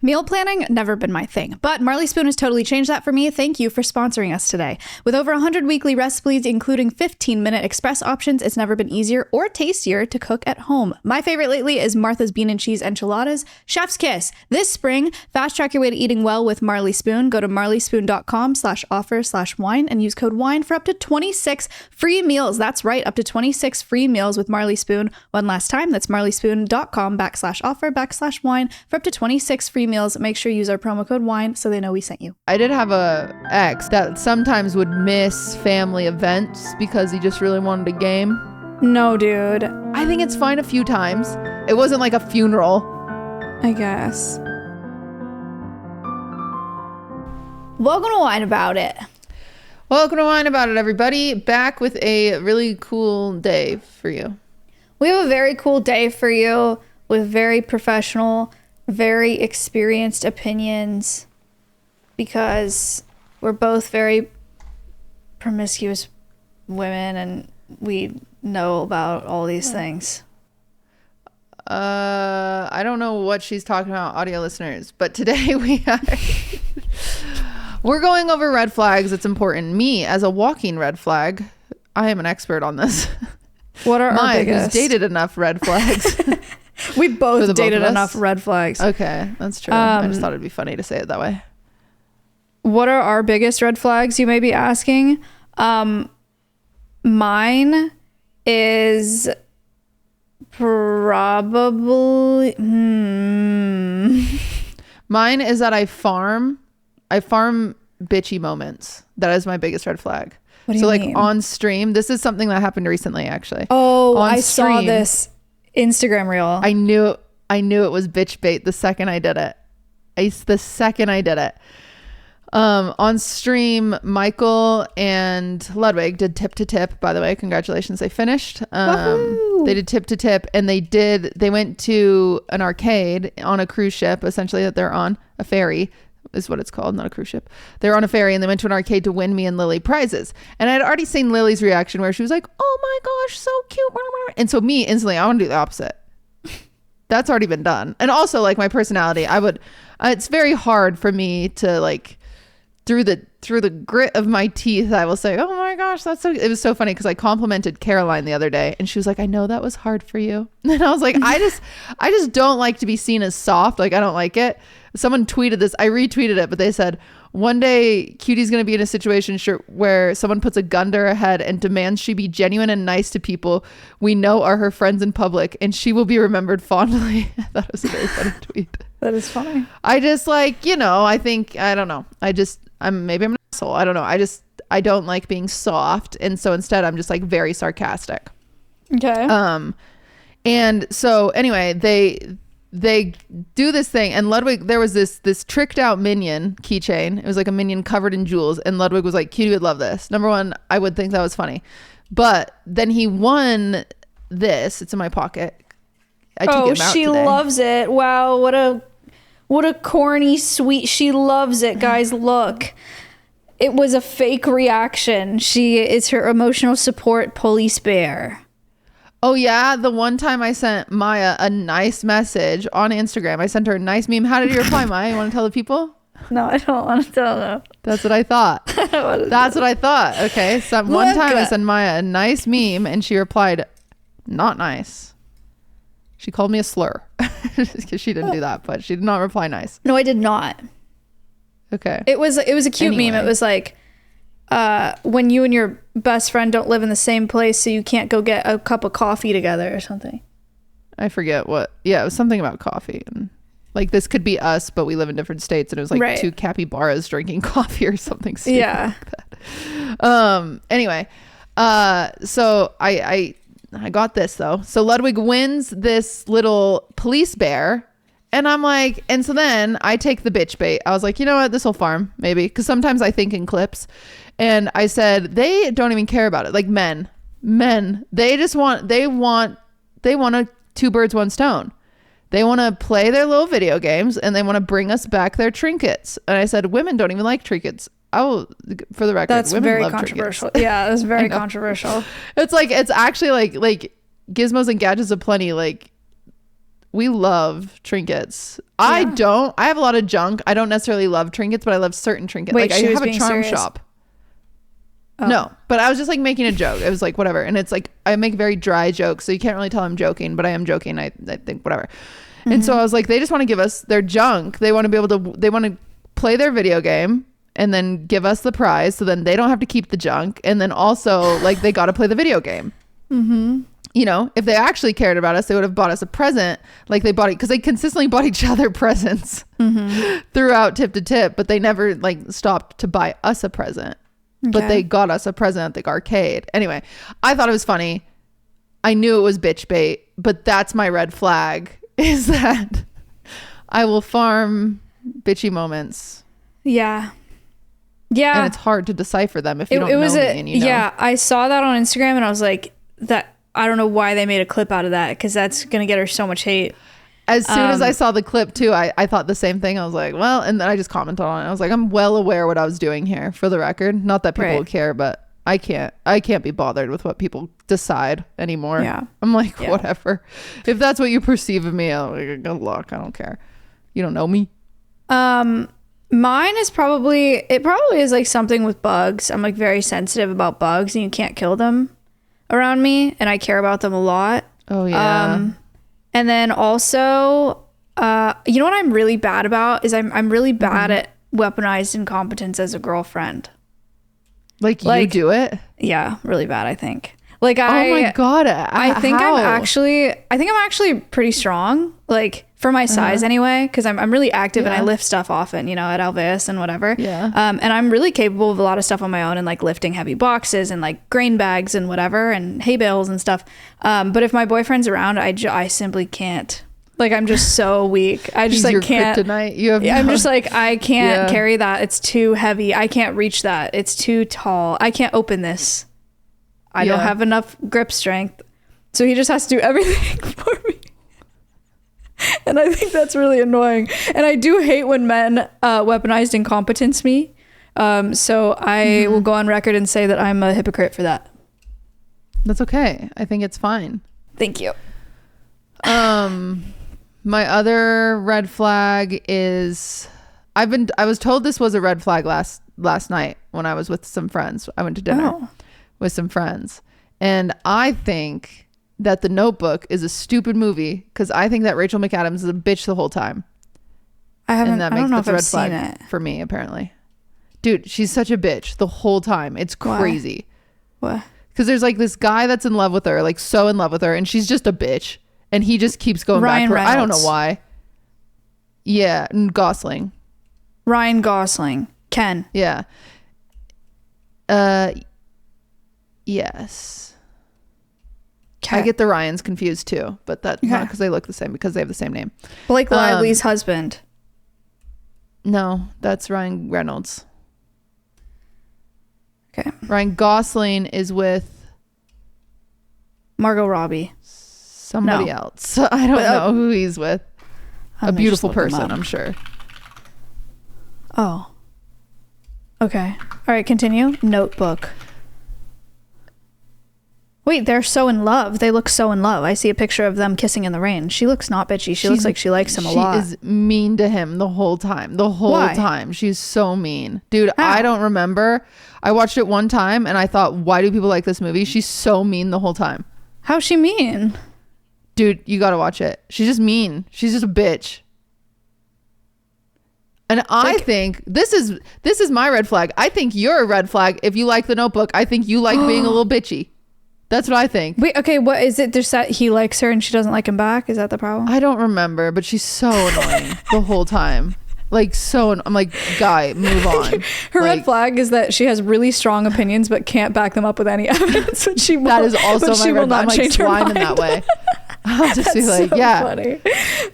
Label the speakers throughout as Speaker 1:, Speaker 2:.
Speaker 1: Meal planning, never been my thing, but Marley Spoon has totally changed that for me. Thank you for sponsoring us today. With over 100 weekly recipes, including 15-minute express options, it's never been easier or tastier to cook at home. My favorite lately is Martha's Bean and Cheese Enchiladas. Chef's kiss. This spring, fast track your way to eating well with Marley Spoon. Go to marleyspoon.com/offer/wine and use code WINE for up to 26 free meals. That's right, up to 26 free meals with Marley Spoon. One last time, that's marleyspoon.com/offer/wine for up to 26 free meals. Make sure you use our promo code WINE so they know we sent you.
Speaker 2: I did have a ex that sometimes would miss family events because he just really wanted a game.
Speaker 1: No, dude.
Speaker 2: I think it's fine a few times. It wasn't like a funeral.
Speaker 1: I guess. Welcome to Wine About It.
Speaker 2: Welcome to Wine About It, everybody. Back with a really cool day for you.
Speaker 1: We have a very cool day for you with very professional, very experienced opinions because we're both very promiscuous women and we know about all these things.
Speaker 2: I don't know what she's talking about, audio listeners, but today we're going over red flags. It's important. Me, as a walking red flag, I am an expert on this.
Speaker 1: What are our biggest?
Speaker 2: Who's dated enough red flags.
Speaker 1: We both dated enough red flags.
Speaker 2: Okay, that's true. I just thought it'd be funny to say it that way.
Speaker 1: What are our biggest red flags, you may be asking? Mine is probably...
Speaker 2: Mine is that I farm bitchy moments. That is my biggest red flag.
Speaker 1: What do you mean?
Speaker 2: Like on stream, this is something that happened recently, actually.
Speaker 1: Oh, I saw this Instagram reel.
Speaker 2: I knew it was bitch bait the second I did it. On stream, Michael and Ludwig did tip to tip. By the way, congratulations, they finished. They did tip to tip, and they went to an arcade on a cruise ship, essentially, that they're on a ferry is what it's called, not a cruise ship. They're on a ferry, and they went to an arcade to win me and Lily prizes. And I had already seen Lily's reaction where she was like, "Oh my gosh, so cute." And so me, instantly, I want to do the opposite. That's already been done. And also, like, my personality, it's very hard for me to, like, through the grit of my teeth, I will say, "Oh my gosh, it was so funny," because I complimented Caroline the other day, and she was like, "I know that was hard for you." And I was like, I just don't like to be seen as soft. Like, I don't like it. Someone tweeted this, I retweeted it, but they said, "One day Cutie's going to be in a situation where someone puts a gun to her head and demands she be genuine and nice to people we know are her friends in public, and she will be remembered fondly." I thought it was a very funny tweet.
Speaker 1: That is funny.
Speaker 2: I just, like, I don't know. Maybe I'm an asshole. I don't know. I don't like being soft. And so instead I'm just, like, very sarcastic.
Speaker 1: Okay.
Speaker 2: And so anyway, they do this thing, and Ludwig, there was this tricked out minion keychain. It was like a minion covered in jewels, and Ludwig was like, "Cutie would love this." Number one, I would think that was funny. But then he won this. It's in my pocket. I took it out
Speaker 1: she
Speaker 2: today.
Speaker 1: Loves it. Wow, what a corny sweet. She loves it, guys. Look. It was a fake reaction. It's her emotional support police bear.
Speaker 2: Oh yeah, the one time I sent Maya a nice message on Instagram. I sent her a nice meme. How did you reply, Maya? You want to tell the people?
Speaker 1: No, I don't want to tell them.
Speaker 2: That's what I thought. That's what I thought. Okay, so one time I sent Maya a nice meme, and she replied, "Not nice." She called me a slur because she didn't do that, but she did not reply nice.
Speaker 1: No, I did not.
Speaker 2: Okay.
Speaker 1: It was a cute meme. It was like, when you and your best friend don't live in the same place, so you can't go get a cup of coffee together or something.
Speaker 2: I forget what. Yeah, it was something about coffee, and like, this could be us, but we live in different states, and it was like two capybaras drinking coffee or something stupid like that. Anyway, so I got this though. So Ludwig wins this little police bear. And I'm like, and so then I take the bitch bait. I was like, you know what? This will farm, maybe. Because sometimes I think in clips. And I said, they don't even care about it. Like men, they want a two birds, one stone. They want to play their little video games, and they want to bring us back their trinkets. And I said, women don't even like trinkets. Oh, for the record,
Speaker 1: that's
Speaker 2: women
Speaker 1: very
Speaker 2: love
Speaker 1: controversial.
Speaker 2: Trinkets.
Speaker 1: Yeah, that's very controversial.
Speaker 2: It's like, it's actually like gizmos and gadgets aplenty. Like, we love trinkets. I have a lot of junk. I don't necessarily love trinkets, but I love certain trinkets.
Speaker 1: Wait,
Speaker 2: like I have a charm shop.
Speaker 1: Oh.
Speaker 2: No, but I was just like making a joke. It was like whatever. And it's like I make very dry jokes, so you can't really tell I'm joking, but I am joking. I think whatever. And so I was like, they just want to give us their junk. They want to be able to, they want to play their video game and then give us the prize. So then they don't have to keep the junk. And then also like they got to play the video game. You know, if they actually cared about us, they would have bought us a present. Like they bought it because they consistently bought each other presents throughout Tip to Tip, but they never like stopped to buy us a present. But they got us a present at the arcade. Anyway, I thought it was funny. I knew it was bitch bait, but that's my red flag. Is that I will farm bitchy moments.
Speaker 1: Yeah.
Speaker 2: And it's hard to decipher them if you don't know me and you know.
Speaker 1: Yeah, I saw that on Instagram and I was like, that I don't know why they made a clip out of that because that's going to get her so much hate.
Speaker 2: As soon as I saw the clip too, I thought the same thing. I was like, well, and then I just commented on it. I was like, I'm well aware what I was doing here for the record. Not that people would care, but I can't be bothered with what people decide anymore.
Speaker 1: Yeah.
Speaker 2: I'm like, whatever. If that's what you perceive of me, I'm like, good luck. I don't care. You don't know me.
Speaker 1: Mine is probably is like something with bugs. I'm like very sensitive about bugs and you can't kill them around me. And I care about them a lot.
Speaker 2: Oh yeah.
Speaker 1: And then also, you know what I'm really bad about is I'm really bad at weaponized incompetence as a girlfriend. Like
Speaker 2: you do it?
Speaker 1: Yeah, really bad, I think. Like
Speaker 2: oh my God.
Speaker 1: I think I'm actually pretty strong, like for my size anyway, because I'm really active and I lift stuff often, you know, at Alveus and whatever.
Speaker 2: Yeah.
Speaker 1: And I'm really capable of a lot of stuff on my own and like lifting heavy boxes and like grain bags and whatever and hay bales and stuff. But if my boyfriend's around, I simply can't. Like I'm just so weak. I just like can't.
Speaker 2: Kryptonite.
Speaker 1: I'm just like I can't carry that. It's too heavy. I can't reach that. It's too tall. I can't open this. I don't have enough grip strength. So he just has to do everything for me. And I think that's really annoying. And I do hate when men weaponized incompetence me. So I will go on record and say that I'm a hypocrite for that.
Speaker 2: That's okay. I think it's fine.
Speaker 1: Thank you.
Speaker 2: My other red flag is I was told this was a red flag last night when I was with some friends. I went to dinner with some friends. And I think that The Notebook is a stupid movie because I think that Rachel McAdams is a bitch the whole time. I don't know if I've seen it. For me, apparently. Dude, she's such a bitch the whole time. It's crazy.
Speaker 1: What?
Speaker 2: Because there's like this guy that's in love with her, like so in love with her, and she's just a bitch. And he just keeps going back to her. I don't know why. Yeah, Gosling.
Speaker 1: Ryan Gosling. Ken.
Speaker 2: Yeah. Yes. Okay. I get the Ryans confused too, but that's not because they look the same, because they have the same name.
Speaker 1: Blake Lively's husband.
Speaker 2: No, that's Ryan Reynolds.
Speaker 1: Okay.
Speaker 2: Ryan Gosling is with
Speaker 1: Margot Robbie.
Speaker 2: Somebody else. I don't know who he's with. A beautiful person, I'm sure.
Speaker 1: Oh. Okay. All right, continue. Notebook. Wait, they're so in love. They look so in love. I see a picture of them kissing in the rain. She looks not bitchy. She looks like she likes him a lot.
Speaker 2: She is mean to him the whole time.
Speaker 1: Why?
Speaker 2: Time. She's so mean. Dude,
Speaker 1: How?
Speaker 2: I don't remember. I watched it one time and I thought, why do people like this movie? She's so mean the whole time.
Speaker 1: How's she mean?
Speaker 2: Dude, you gotta watch it. She's just mean. She's just a bitch. And I think this is my red flag. I think you're a red flag if you like The Notebook. I think you like being a little bitchy. That's what I think.
Speaker 1: Wait, okay, what is it? There's that he likes her and she doesn't like him back? Is that the problem?
Speaker 2: I don't remember, but she's so annoying the whole time. Like I'm like, guy, move on.
Speaker 1: Her red flag is that she has really strong opinions but can't back them up with any evidence.
Speaker 2: That is also my red flag. I'm like slime in that way. I'll just be like,
Speaker 1: funny.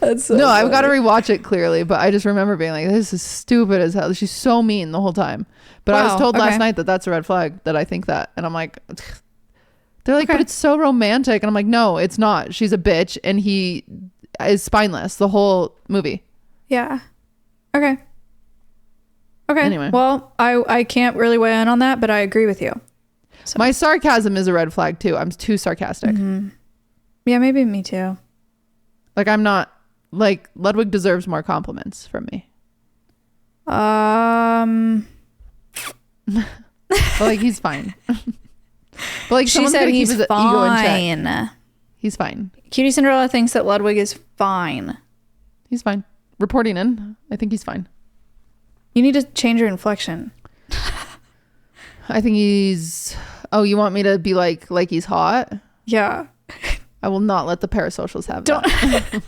Speaker 1: That's so
Speaker 2: no,
Speaker 1: funny.
Speaker 2: I've got to rewatch it clearly, but I just remember being like, this is stupid as hell. She's so mean the whole time. But I was told last night that that's a red flag, that I think that. And I'm like, they're like, but it's so romantic. And I'm like, no, it's not. She's a bitch and he is spineless the whole movie.
Speaker 1: Yeah. Okay.
Speaker 2: Anyway.
Speaker 1: Well, I can't really weigh in on that, but I agree with you. So.
Speaker 2: My sarcasm is a red flag too. I'm too sarcastic.
Speaker 1: Mm-hmm. Yeah, maybe me too.
Speaker 2: Like, I'm not, like, Ludwig deserves more compliments from me. But, like, he's fine. But, like,
Speaker 1: she said he's fine.
Speaker 2: He's fine.
Speaker 1: Cutie Cinderella thinks that Ludwig is fine.
Speaker 2: He's fine. Reporting in, I think he's fine.
Speaker 1: You need to change your inflection.
Speaker 2: I think he's... Oh, you want me to be like he's hot?
Speaker 1: Yeah.
Speaker 2: I will not let the parasocials have
Speaker 1: Don't.
Speaker 2: that.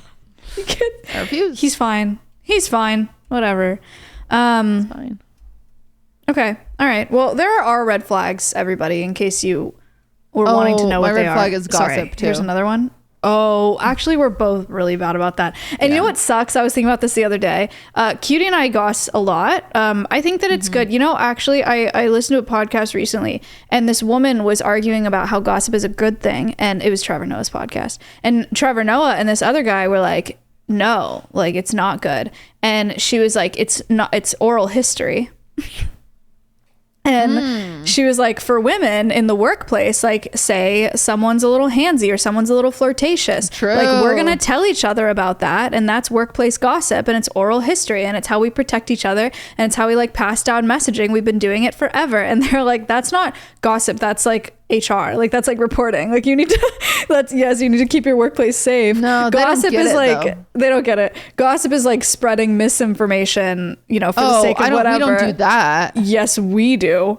Speaker 2: I refuse.
Speaker 1: He's fine. He's fine. Whatever.
Speaker 2: It's fine.
Speaker 1: Okay. All right. Well, there are red flags, everybody, in case you were wanting to know what they are.
Speaker 2: My red flag is gossip,
Speaker 1: Sorry,
Speaker 2: too.
Speaker 1: Here's another one. Oh, actually, we're both really bad about that. And you know what sucks? I was thinking about this the other day. Cutie and I goss a lot. I think that it's good. You know, actually, I listened to a podcast recently, and this woman was arguing about how gossip is a good thing. And it was Trevor Noah's podcast. And Trevor Noah and this other guy were like, no, like, it's not good. And she was like, it's oral history. And she was like, for women in the workplace, like, say someone's a little handsy or someone's a little flirtatious.
Speaker 2: True.
Speaker 1: Like, we're going to tell each other about that. And that's workplace gossip. And it's oral history. And it's how we protect each other. And it's how we, like, pass down messaging. We've been doing it forever. And they're like, that's not gossip. That's like HR. Like, that's like reporting. Like, you need to, you need to keep your workplace safe.
Speaker 2: No,
Speaker 1: gossip is like,
Speaker 2: though.
Speaker 1: they don't get it. Gossip is like spreading misinformation, you know, for the sake of whatever.
Speaker 2: We don't do that.
Speaker 1: Yes, we do.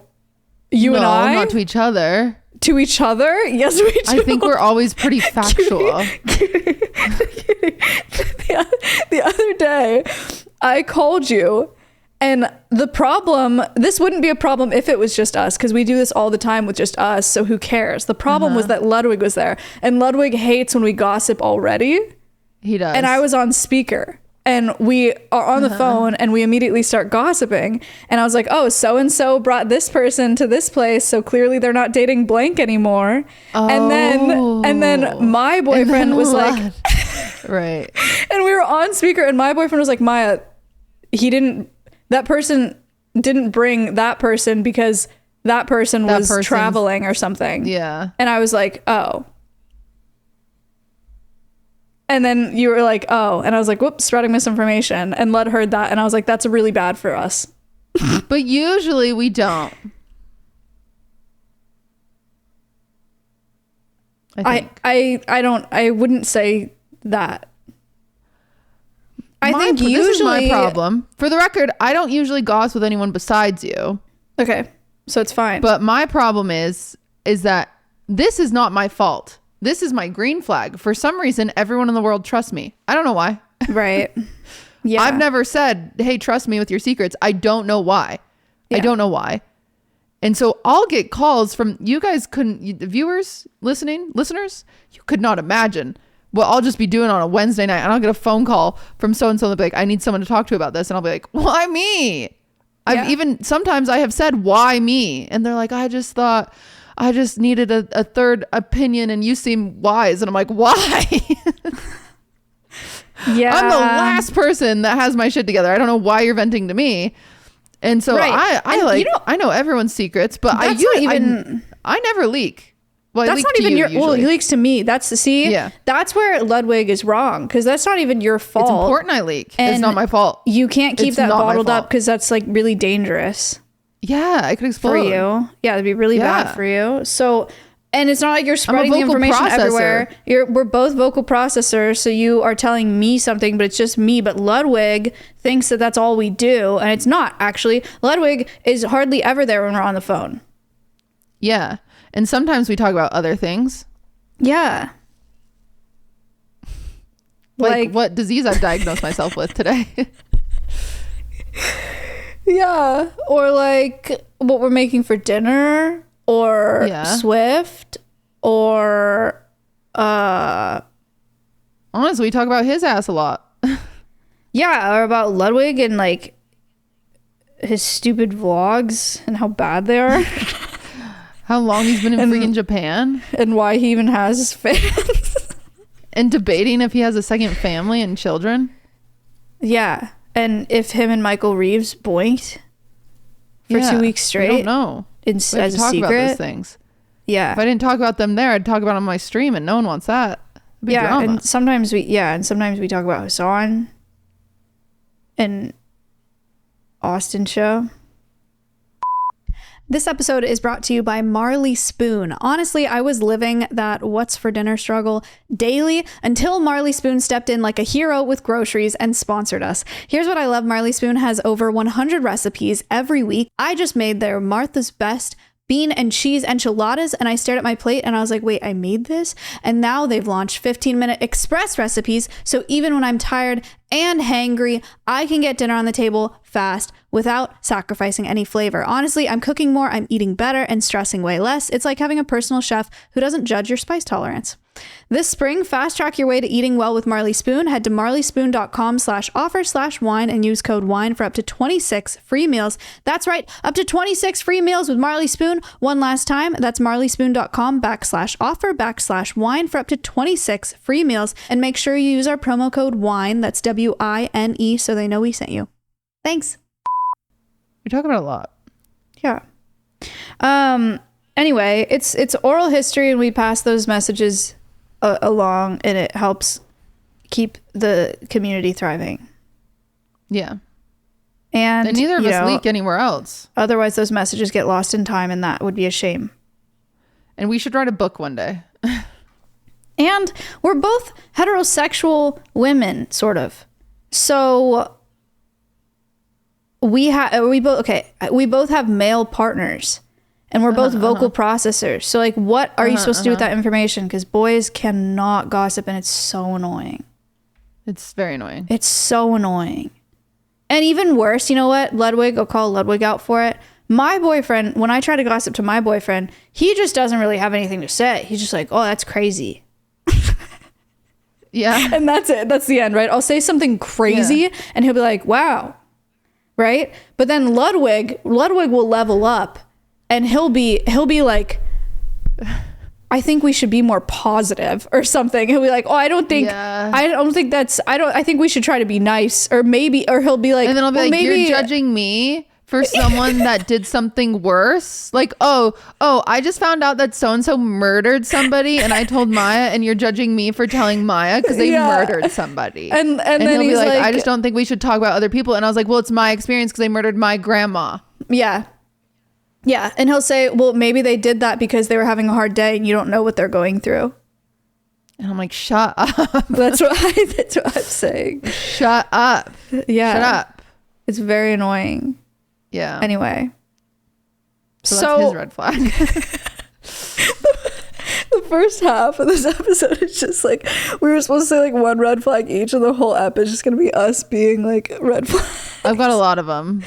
Speaker 1: You and I?
Speaker 2: Not to each other.
Speaker 1: To each other? Yes, we do.
Speaker 2: I think we're always pretty factual.
Speaker 1: The other day, I called you, and the problem, this wouldn't be a problem if it was just us, because we do this all the time with just us, so who cares? The problem was that Ludwig was there, and Ludwig hates when we gossip already.
Speaker 2: He does.
Speaker 1: And I was on speaker. And we are on the phone and we immediately start gossiping. And I was like, oh, so-and-so brought this person to this place. So clearly they're not dating blank anymore.
Speaker 2: Oh.
Speaker 1: And then my boyfriend was like,
Speaker 2: right.
Speaker 1: And we were on speaker and my boyfriend was like, Maya, that person didn't bring that person because that person was traveling or something.
Speaker 2: Yeah.
Speaker 1: And I was like, oh. And then you were like, oh, and I was like, whoops, spreading misinformation. And Lud heard that. And I was like, that's really bad for us.
Speaker 2: But usually we don't.
Speaker 1: I wouldn't say that. I think usually.
Speaker 2: This is my problem. For the record, I don't usually gossip with anyone besides you.
Speaker 1: Okay. So it's fine.
Speaker 2: But my problem is that this is not my fault. This is my green flag. For some reason, everyone in the world trusts me. I don't know why.
Speaker 1: Right. Yeah.
Speaker 2: I've never said, hey, trust me with your secrets. I don't know why. Yeah. I don't know why. And so I'll get calls from you guys the viewers, listeners, you could not imagine what I'll just be doing on a Wednesday night. And I'll get a phone call from so-and-so and they'll be like, I need someone to talk to about this. And I'll be like, why me? Sometimes I have said, why me? And they're like, I just thought I just needed a third opinion and you seem wise. And I'm like, why?
Speaker 1: Yeah.
Speaker 2: I'm the last person that has my shit together. I don't know why you're venting to me. And so I know everyone's secrets, but I never leak. Well,
Speaker 1: that's not even he leaks to me. That's where Ludwig is wrong, because that's not even your fault.
Speaker 2: It's important I leak. And it's not my fault.
Speaker 1: You can't keep that bottled up because that's like really dangerous.
Speaker 2: Yeah, I could explode.
Speaker 1: For you. Yeah, it'd be really bad for you. So, and it's not like you're spreading the information everywhere. We're both vocal processors, so you are telling me something, but it's just me. But Ludwig thinks that that's all we do, and it's not, actually. Ludwig is hardly ever there when we're on the phone.
Speaker 2: Yeah, and sometimes we talk about other things.
Speaker 1: Yeah.
Speaker 2: Like what disease I've diagnosed myself with today.
Speaker 1: Yeah, or like what we're making for dinner, or Swift, or
Speaker 2: honestly, we talk about his ass a lot.
Speaker 1: Yeah, or about Ludwig and like his stupid vlogs and how bad they are.
Speaker 2: How long he's been in freaking Japan.
Speaker 1: And why he even has fans.
Speaker 2: And debating if he has a second family and children.
Speaker 1: Yeah. And if him and Michael Reeves boinked for 2 weeks straight.
Speaker 2: I don't know.
Speaker 1: As a
Speaker 2: talk
Speaker 1: secret.
Speaker 2: About those things.
Speaker 1: Yeah.
Speaker 2: If I didn't talk about them there, I'd talk about them on my stream, and no one wants that.
Speaker 1: drama. And sometimes we talk about Hassan and Austin show. This episode is brought to you by Marley Spoon. Honestly, I was living that what's for dinner struggle daily until Marley Spoon stepped in like a hero with groceries and sponsored us. Here's what I love. Marley Spoon has over 100 recipes every week. I just made their Martha's Best bean and cheese enchiladas, and I stared at my plate and I was like, wait, I made this? And now they've launched 15-minute express recipes, so even when I'm tired and hangry, I can get dinner on the table fast without sacrificing any flavor. Honestly, I'm cooking more, I'm eating better, and stressing way less. It's like having a personal chef who doesn't judge your spice tolerance. This spring, fast track your way to eating well with Marley Spoon. Head to marleyspoon.com/offer/wine and use code WINE for up to 26 free meals. That's right, up to 26 free meals with Marley Spoon. One last time, that's marleyspoon.com/offer/wine for up to 26 free meals. And make sure you use our promo code WINE, that's WINE, so they know we sent you. Thanks.
Speaker 2: We talk about it a lot.
Speaker 1: Yeah. Anyway, it's oral history, and we pass those messages along, and it helps keep the community thriving.
Speaker 2: Yeah.
Speaker 1: And
Speaker 2: neither of us leak anywhere else.
Speaker 1: Otherwise, those messages get lost in time, and that would be a shame.
Speaker 2: And we should write a book one day.
Speaker 1: And we're both heterosexual women, sort of. So we both have male partners. And we're both vocal processors. So, like, what are you supposed to do with that information? Because boys cannot gossip, and it's so annoying.
Speaker 2: It's very annoying.
Speaker 1: It's so annoying. And even worse, you know what? Ludwig, I'll call Ludwig out for it. My boyfriend, when I try to gossip to my boyfriend, he just doesn't really have anything to say. He's just like, oh, that's crazy.
Speaker 2: Yeah.
Speaker 1: And that's it. That's the end, right? I'll say something crazy, and he'll be like, wow. Right? But then Ludwig will level up. And he'll be like, I think we should be more positive or something. He'll be like, oh, I think we should try to be nice, or he'll be like,
Speaker 2: and then I'll be
Speaker 1: well,
Speaker 2: like,
Speaker 1: maybe
Speaker 2: you're judging me for someone that did something worse. Like, oh, I just found out that so-and-so murdered somebody, and I told Maya, and you're judging me for telling Maya because they murdered somebody.
Speaker 1: And then
Speaker 2: he'll
Speaker 1: he's
Speaker 2: be like,
Speaker 1: like,
Speaker 2: I just don't think we should talk about other people. And I was like, well, it's my experience because they murdered my grandma.
Speaker 1: Yeah. Yeah, and he'll say, well, maybe they did that because they were having a hard day and you don't know what they're going through.
Speaker 2: And I'm like, shut up.
Speaker 1: That's what I'm saying.
Speaker 2: Shut up.
Speaker 1: Yeah.
Speaker 2: Shut up.
Speaker 1: It's very annoying.
Speaker 2: Yeah.
Speaker 1: Anyway.
Speaker 2: So that's his red flag.
Speaker 1: The first half of this episode is just like, we were supposed to say like one red flag each, and the whole ep is just going to be us being like red flags.
Speaker 2: I've got a lot of them.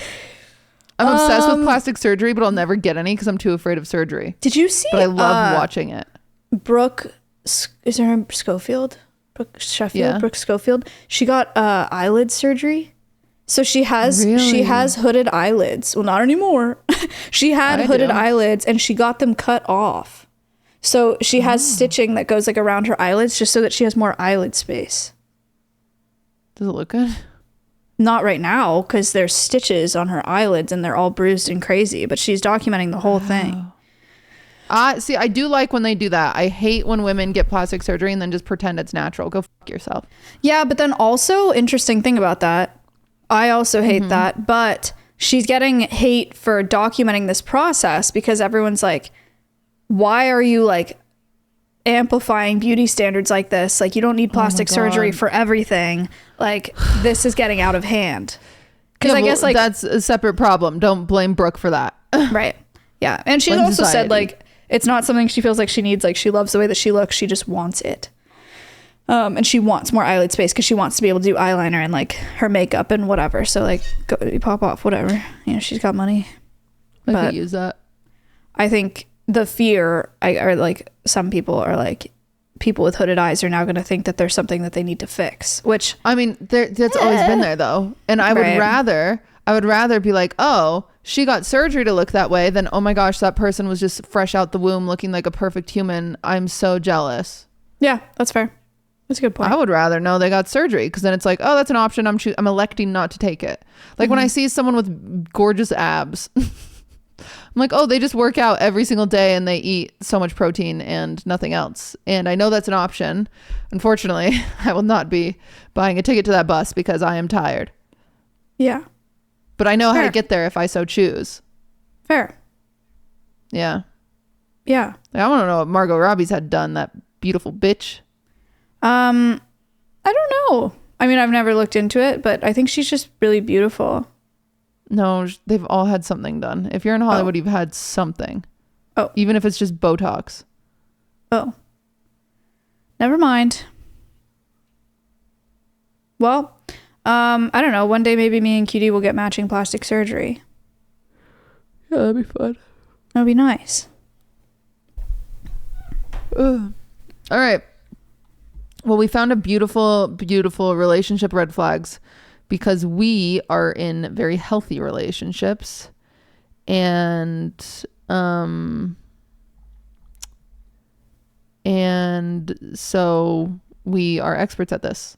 Speaker 2: I'm obsessed with plastic surgery, but I'll never get any because I'm too afraid of surgery.
Speaker 1: Did you see?
Speaker 2: But I love watching it.
Speaker 1: Brooke, is her name Schofield? Brooke Sheffield? Yeah. Brooke Schofield. She got eyelid surgery. So she has hooded eyelids. Well, not anymore. She had hooded eyelids, and she got them cut off. So she has stitching that goes like around her eyelids just so that she has more eyelid space.
Speaker 2: Does it look good?
Speaker 1: Not right now, because there's stitches on her eyelids and they're all bruised and crazy, but she's documenting the whole thing.
Speaker 2: See, I do like when they do that. I hate when women get plastic surgery and then just pretend it's natural. Go fuck yourself.
Speaker 1: Yeah, but then also, interesting thing about that, I also hate that, but she's getting hate for documenting this process because everyone's like, why are you like amplifying beauty standards like this? Like, you don't need plastic surgery for everything. Like, this is getting out of hand. Because I guess like
Speaker 2: that's a separate problem. Don't blame Brooke for that.
Speaker 1: Right. Yeah. And she also said like it's not something she feels like she needs. Like, she loves the way that she looks. She just wants it. And she wants more eyelid space because she wants to be able to do eyeliner and like her makeup and whatever. So like, go pop off, whatever. You know, she's got money.
Speaker 2: I could use that.
Speaker 1: I think the fear, or like some people are like, people with hooded eyes are now going to think that there's something that they need to fix, which
Speaker 2: I mean, that's always been there though. And I would rather be like, oh, she got surgery to look that way than, oh my gosh, that person was just fresh out the womb looking like a perfect human. I'm so jealous.
Speaker 1: Yeah, that's fair. That's a good point.
Speaker 2: I would rather know they got surgery because then it's like, oh, that's an option. I'm electing not to take it. Like when I see someone with gorgeous abs, I'm I'm like, oh, they just work out every single day and they eat so much protein and nothing else. And I know that's an option. Unfortunately, I will not be buying a ticket to that bus because I am tired.
Speaker 1: Yeah.
Speaker 2: But I know how to get there if I so choose.
Speaker 1: Fair.
Speaker 2: Yeah.
Speaker 1: Yeah.
Speaker 2: Like, I want to know what Margot Robbie's had done, that beautiful bitch.
Speaker 1: I don't know. I mean, I've never looked into it, but I think she's just really beautiful.
Speaker 2: No, they've all had something done. If you're in Hollywood, you've had something.
Speaker 1: Oh.
Speaker 2: Even if it's just Botox.
Speaker 1: Oh. Never mind. Well, I don't know. One day maybe me and QD will get matching plastic surgery.
Speaker 2: Yeah, that'd be fun.
Speaker 1: That'd be nice.
Speaker 2: Ugh. All right. Well, we found a beautiful, beautiful relationship red flags because we are in very healthy relationships. And so we are experts at this.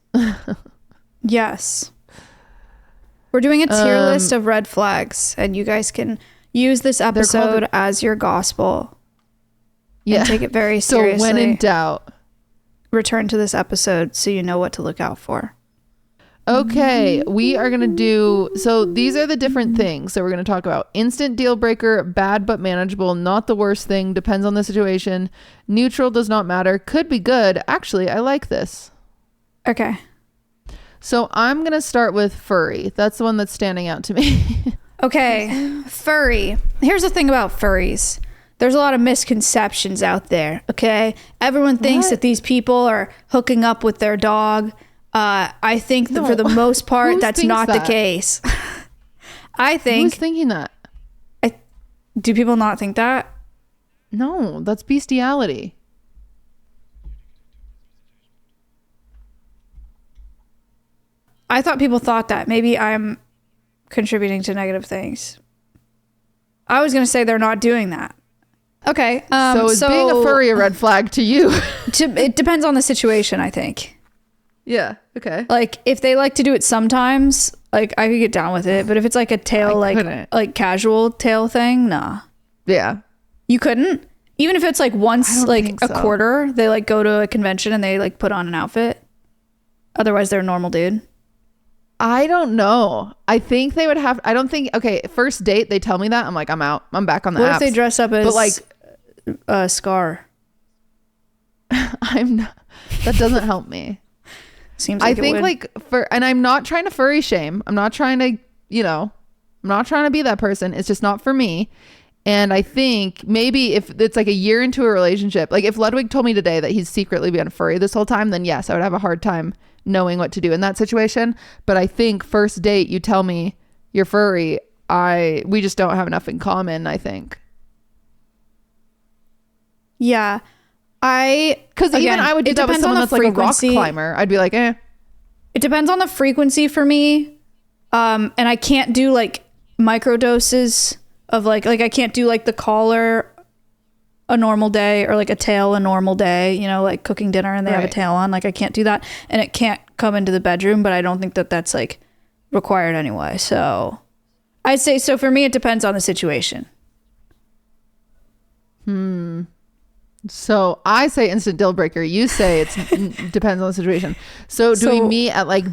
Speaker 1: Yes. We're doing a tier list of red flags, and you guys can use this episode as your gospel. Yeah. And take it very seriously.
Speaker 2: So when in doubt,
Speaker 1: return to this episode so you know what to look out for.
Speaker 2: Okay, we are going to do, so these are the different things that we're going to talk about. Instant deal breaker, bad but manageable, not the worst thing, depends on the situation. Neutral, does not matter, could be good. Actually, I like this.
Speaker 1: Okay.
Speaker 2: So I'm going to start with furry. That's the one that's standing out to me.
Speaker 1: Okay, furry. Here's the thing about furries. There's a lot of misconceptions out there, okay? Everyone thinks that these people are hooking up with their dog. I think that for the most part, that's not the case. I think...
Speaker 2: Who's thinking that?
Speaker 1: Do people not think that?
Speaker 2: No, that's bestiality.
Speaker 1: I thought people thought that. Maybe I'm contributing to negative things. I was going to say they're not doing that. Okay.
Speaker 2: So is being a furry a red flag to you?
Speaker 1: It depends on the situation, I think.
Speaker 2: Yeah. Okay.
Speaker 1: Like if they like to do it sometimes, like I could get down with it. But if it's like a tail, like casual tail thing, nah.
Speaker 2: Yeah.
Speaker 1: You couldn't? Even if it's like once, like a quarter, they like go to a convention and they like put on an outfit. Otherwise they're a normal dude.
Speaker 2: I don't know. I think they would have, I don't think, okay, first date, they tell me that. I'm like, I'm out. I'm back on the apps.
Speaker 1: What if they dress up as
Speaker 2: but like
Speaker 1: Scar?
Speaker 2: I'm not, that doesn't help me.
Speaker 1: Seems like
Speaker 2: I think like and I'm not trying to furry shame. I'm not trying to, I'm not trying to be that person. It's just not for me. And I think maybe if it's like a year into a relationship, like if Ludwig told me today that he's secretly been furry this whole time, then yes, I would have a hard time knowing what to do in that situation. But I think first date, you tell me you're furry, we just don't have enough in common, I think.
Speaker 1: Yeah.
Speaker 2: Because even I would do that with someone that's like a rock climber. I'd be like, eh.
Speaker 1: It depends on the frequency for me. And I can't do like micro doses of like I can't do like the collar a normal day or like a tail a normal day, like cooking dinner and they have a tail on. Like I can't do that. And it can't come into the bedroom, but I don't think that that's like required anyway. So I'd say, so for me, it depends on the situation.
Speaker 2: So I say instant deal breaker. You say it depends on the situation. So do we meet at like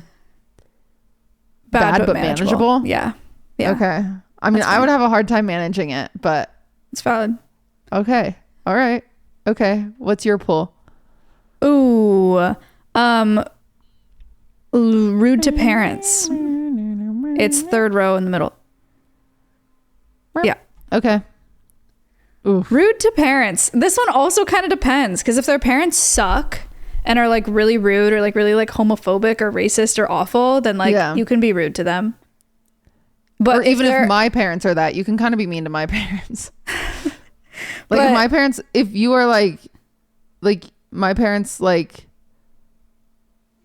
Speaker 2: bad but manageable?
Speaker 1: Yeah.
Speaker 2: Okay. I mean, I would have a hard time managing it, but
Speaker 1: it's valid.
Speaker 2: Okay. All right. Okay. What's your pull?
Speaker 1: Ooh. Rude to parents. It's third row in the middle. Yeah.
Speaker 2: Okay.
Speaker 1: Oof. Rude to parents. This one also kind of depends, because if their parents suck and are like really rude or like really like homophobic or racist or awful, then like you can be rude to them. But
Speaker 2: or even if my parents are that, you can kind of be mean to my parents. Like if my parents, if you are like my parents like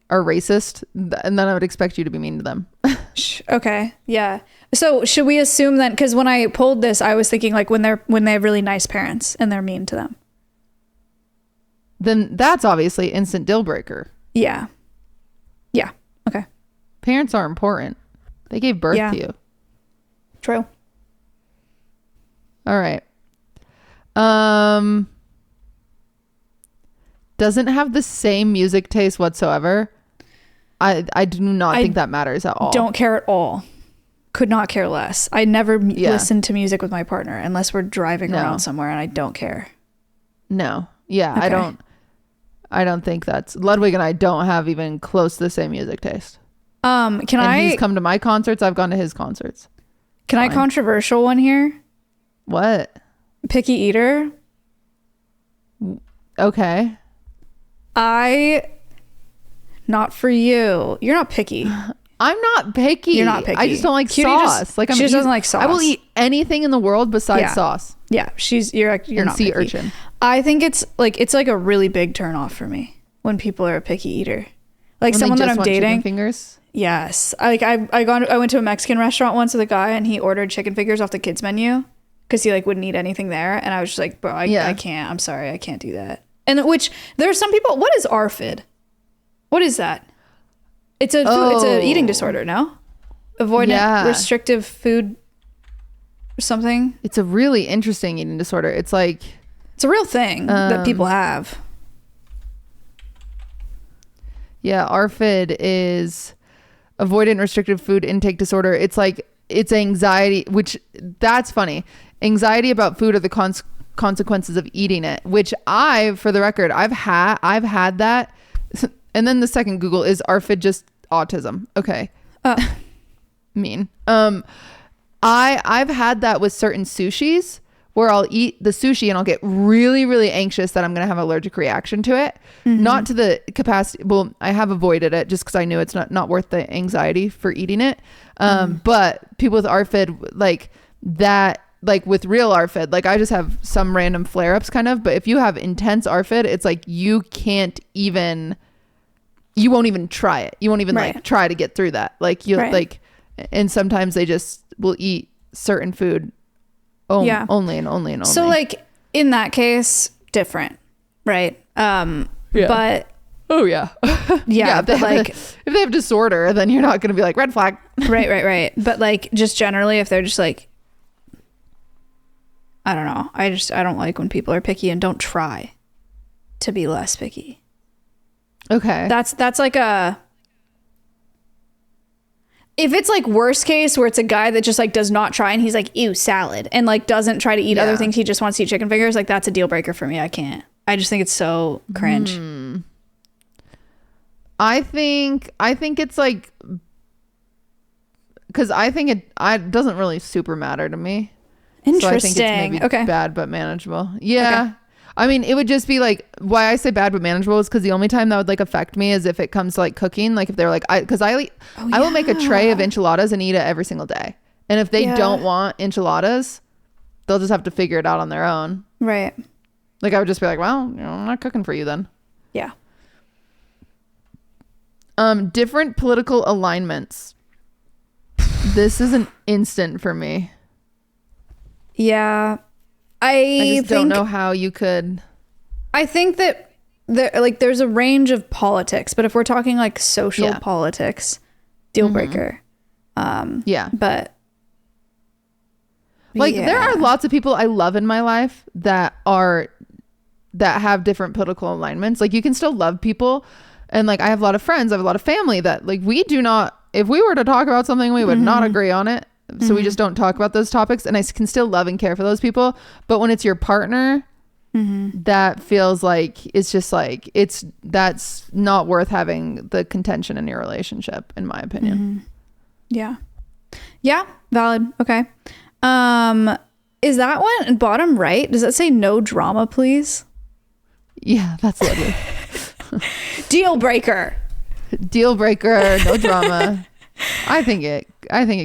Speaker 2: are racist, and then I would expect you to be mean to them.
Speaker 1: Okay. Yeah. So should we assume that, because when I pulled this, I was thinking like when they have really nice parents and they're mean to them,
Speaker 2: then that's obviously instant deal breaker.
Speaker 1: Yeah. Yeah. Okay.
Speaker 2: Parents are important. They gave birth to you.
Speaker 1: True.
Speaker 2: All right. Doesn't have the same music taste whatsoever. I do not think that matters at all.
Speaker 1: Don't care at all. Could not care less. I never listen to music with my partner unless we're driving around somewhere, and I don't care.
Speaker 2: No. Yeah, okay. I don't think that's... Ludwig and I don't have even close to the same music taste. He's come to my concerts. I've gone to his concerts.
Speaker 1: Can I controversial one here?
Speaker 2: What?
Speaker 1: Picky eater.
Speaker 2: Okay.
Speaker 1: Not for you. You're not picky.
Speaker 2: I'm not picky.
Speaker 1: You're not picky.
Speaker 2: I just don't like sauce.
Speaker 1: She just doesn't like sauce.
Speaker 2: I will eat anything in the world besides sauce.
Speaker 1: Yeah, you're not
Speaker 2: sea
Speaker 1: picky.
Speaker 2: urchin.
Speaker 1: I think it's like a really big turn off for me when people are a picky eater. Like
Speaker 2: when
Speaker 1: someone
Speaker 2: they
Speaker 1: that
Speaker 2: just
Speaker 1: I'm
Speaker 2: want
Speaker 1: dating.
Speaker 2: Chicken fingers.
Speaker 1: Yes. I went to a Mexican restaurant once with a guy, and he ordered chicken fingers off the kids menu because he like wouldn't eat anything there, and I was just like, bro, I can't. I'm sorry, I can't do that. And which there are some people. What is ARFID? What is that? It's a eating disorder. No, avoidant restrictive food. Something.
Speaker 2: It's a really interesting eating disorder. It's like
Speaker 1: it's a real thing that people have.
Speaker 2: Yeah, ARFID is avoidant restrictive food intake disorder. It's like it's anxiety, which that's funny. Anxiety about food or the consequences of eating it, which for the record, I've had that. And then the second Google is ARFID just autism. Okay. Mean. I've had that with certain sushis where I'll eat the sushi and I'll get really, really anxious that I'm going to have an allergic reaction to it. Mm-hmm. Not to the capacity. Well, I have avoided it just because I knew it's not worth the anxiety for eating it. But people with ARFID, like that, like with real ARFID, like I just have some random flare-ups kind of. But if you have intense ARFID, it's like you won't even try it. You won't even like try to get through that. Like like, and sometimes they just will eat certain food only and only.
Speaker 1: So like in that case, different, right? But
Speaker 2: oh yeah.
Speaker 1: Yeah, but like
Speaker 2: if they have disorder, then you're not going to be like red flag.
Speaker 1: Right. But like just generally, if they're just like, I don't know. I don't like when people are picky and don't try to be less picky.
Speaker 2: Okay.
Speaker 1: That's like if it's like worst case where it's a guy that just like does not try and he's like, ew, salad, and like doesn't try to eat other things, he just wants to eat chicken fingers, like that's a deal breaker for me. I can't. I just think it's so cringe.
Speaker 2: I think it's like, because I think it doesn't really super matter to me.
Speaker 1: Interesting.
Speaker 2: So I think it's maybe bad but manageable. Yeah. Okay. I mean, it would just be like, why I say bad but manageable is because the only time that would like affect me is if it comes to like cooking. Like if they're like, I will make a tray of enchiladas and eat it every single day. And if they don't want enchiladas, they'll just have to figure it out on their own.
Speaker 1: Right.
Speaker 2: Like I would just be like, well, I'm not cooking for you then.
Speaker 1: Yeah.
Speaker 2: Different political alignments. This is an instant for me.
Speaker 1: Yeah.
Speaker 2: I just don't know how you could.
Speaker 1: I think that there's a range of politics, but if we're talking like social politics, deal breaker. But
Speaker 2: like there are lots of people I love in my life that have different political alignments. Like you can still love people, and like I have a lot of friends, I have a lot of family that like we do not. If we were to talk about something, we would not agree on it. So we just don't talk about those topics, and I can still love and care for those people. But when it's your partner, that feels like it's just like that's not worth having the contention in your relationship, in my opinion.
Speaker 1: Yeah, valid. Okay. Is that one bottom right? Does that say no drama, please?
Speaker 2: Yeah, that's lovely.
Speaker 1: Deal breaker.
Speaker 2: No drama. I think it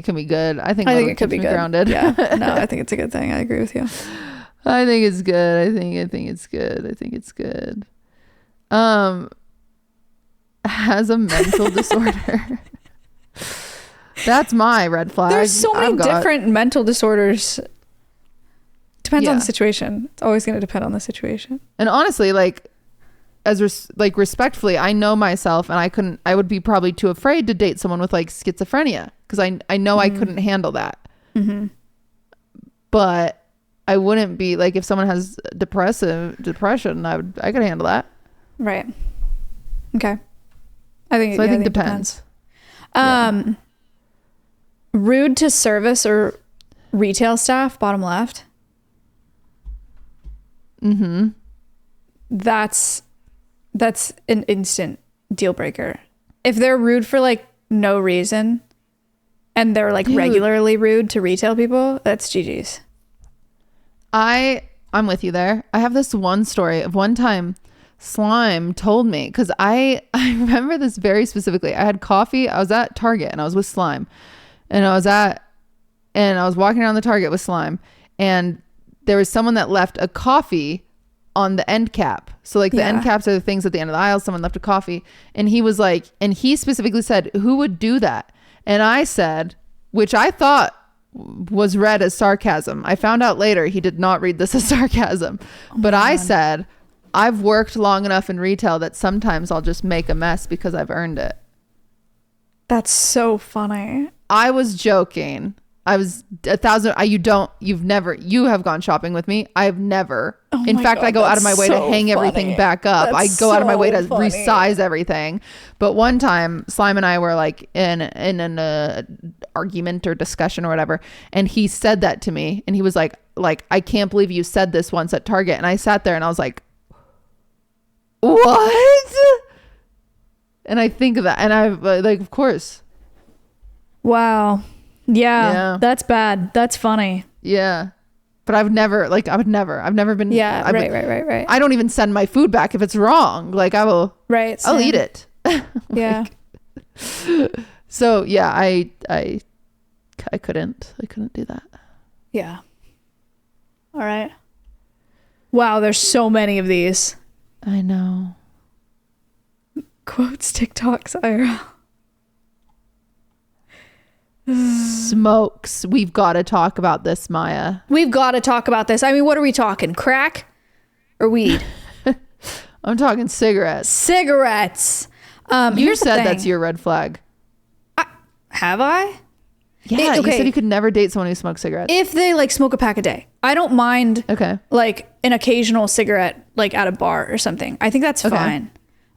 Speaker 2: can be good. I think it could be good. Grounded.
Speaker 1: Yeah. No, I think it's a good thing. I agree with you.
Speaker 2: I think it's good. I think it's good. Has a mental disorder. That's my red flag.
Speaker 1: There's so many different mental disorders. Depends on the situation. It's always going to depend on the situation.
Speaker 2: And honestly, like respectfully, I know myself, and I would be probably too afraid to date someone with like schizophrenia because I know I couldn't handle that. But I wouldn't be like, if someone has depression, I could handle that.
Speaker 1: Right. Okay. I think
Speaker 2: I think it depends.
Speaker 1: Rude to service or retail staff, bottom left.
Speaker 2: Mm-hmm.
Speaker 1: That's an instant deal breaker. If they're rude for like no reason and they're like regularly rude to retail people, that's GG's.
Speaker 2: I'm with you there. I have this one story of one time Slime told me, because I remember this very specifically. I had coffee. I was at Target and I was with Slime, and I was walking around the Target with Slime, and there was someone that left a coffee on the end cap. So like the end caps are the things at the end of the aisle. Someone left a coffee, and he was like, and he specifically said, who would do that? And I said, which I thought was read as sarcasm. I found out later he did not read this as sarcasm. But I said, I've worked long enough in retail that sometimes I'll just make a mess because I've earned it.
Speaker 1: That's so funny.
Speaker 2: I was joking. I was 1,000. You have gone shopping with me. I've never. In fact, I go out of my way to hang everything back up. I go out of my way to resize everything. But one time, Slime and I were like in an argument or discussion or whatever, and he said that to me, and he was like, I can't believe you said this once at Target. And I sat there and I was like, what? And I think of that, and I like, of course.
Speaker 1: Wow. Yeah, that's bad. That's funny.
Speaker 2: Yeah. But I've never been.
Speaker 1: Yeah, right.
Speaker 2: I don't even send my food back if it's wrong. Like I will.
Speaker 1: Right.
Speaker 2: I'll eat it.
Speaker 1: Yeah.
Speaker 2: So yeah, I couldn't do that.
Speaker 1: Yeah. All right. Wow, there's so many of these.
Speaker 2: I know.
Speaker 1: Quotes, TikToks, IRL.
Speaker 2: Smokes. We've got to talk about this, Maya.
Speaker 1: We've got to talk about this. I mean, what are we talking? Crack or weed?
Speaker 2: I'm talking cigarettes.
Speaker 1: Cigarettes.
Speaker 2: You said that's your red flag.
Speaker 1: Have I?
Speaker 2: Yeah, you said you could never date someone who smokes cigarettes.
Speaker 1: If they like smoke a pack a day. I don't mind like an occasional cigarette like at a bar or something. I think that's fine.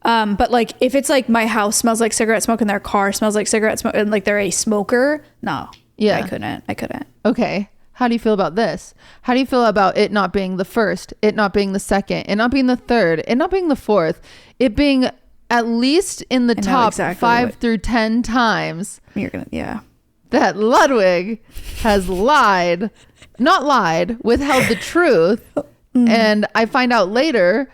Speaker 1: But like if it's like my house smells like cigarette smoke and their car smells like cigarette smoke and like they're a smoker, no. Yeah. I couldn't.
Speaker 2: Okay. How do you feel about this? How do you feel about it not being the first, it not being the second, it not being the third, it not being the fourth, it being at least in the top 5 through 10 times that Ludwig has withheld the truth, and I find out later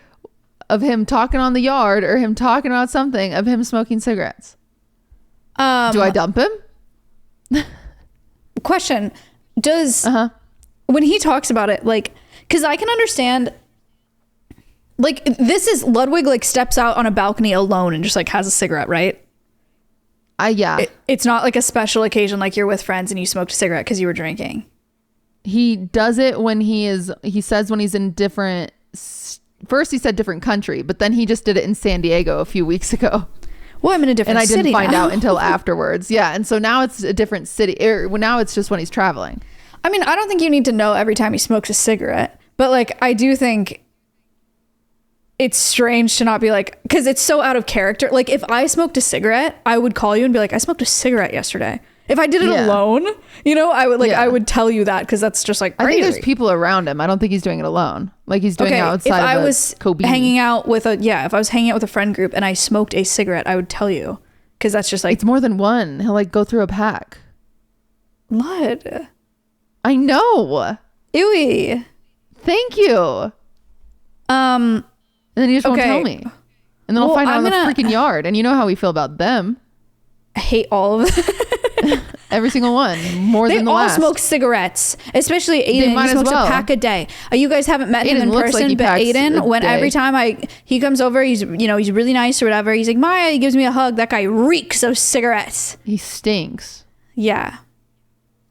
Speaker 2: of him talking on the yard or him talking about something of him smoking cigarettes. Do I dump him?
Speaker 1: Question. Does when he talks about it, like, because I can understand, like, this is Ludwig like steps out on a balcony alone and just like has a cigarette, right?
Speaker 2: Yeah.
Speaker 1: It's not like a special occasion like you're with friends and you smoked a cigarette because you were drinking.
Speaker 2: He does it when he says when he's in different, first he said different country, but then he just did it in San Diego a few weeks ago.
Speaker 1: Well, I'm in a different city.
Speaker 2: And I didn't find out until afterwards. Yeah. And so now it's a different city. Now it's just when he's traveling.
Speaker 1: I mean, I don't think you need to know every time he smokes a cigarette, but like, I do think it's strange to not be like, because it's so out of character. Like if I smoked a cigarette, I would call you and be like, I smoked a cigarette yesterday. If I did it alone, I would I would tell you that because that's just like crazy.
Speaker 2: I think there's people around him. I don't think he's doing it alone. Like he's doing it outside
Speaker 1: if I was hanging out with if I was hanging out with a friend group and I smoked a cigarette, I would tell you because that's just like,
Speaker 2: it's more than one. He'll like go through a pack.
Speaker 1: Lud.
Speaker 2: I know.
Speaker 1: Ewy.
Speaker 2: Thank you. And then he just won't tell me. And then I'll find out in the freaking yard. And you know how we feel about them.
Speaker 1: I hate all of them.
Speaker 2: Every single one, more than the last.
Speaker 1: They all smoke cigarettes, especially Aiden. He smokes a pack a day. You guys haven't met him in person, but Aiden, every time he comes over, he's really nice or whatever. He's like, Maya, he gives me a hug. That guy reeks of cigarettes.
Speaker 2: He stinks.
Speaker 1: Yeah.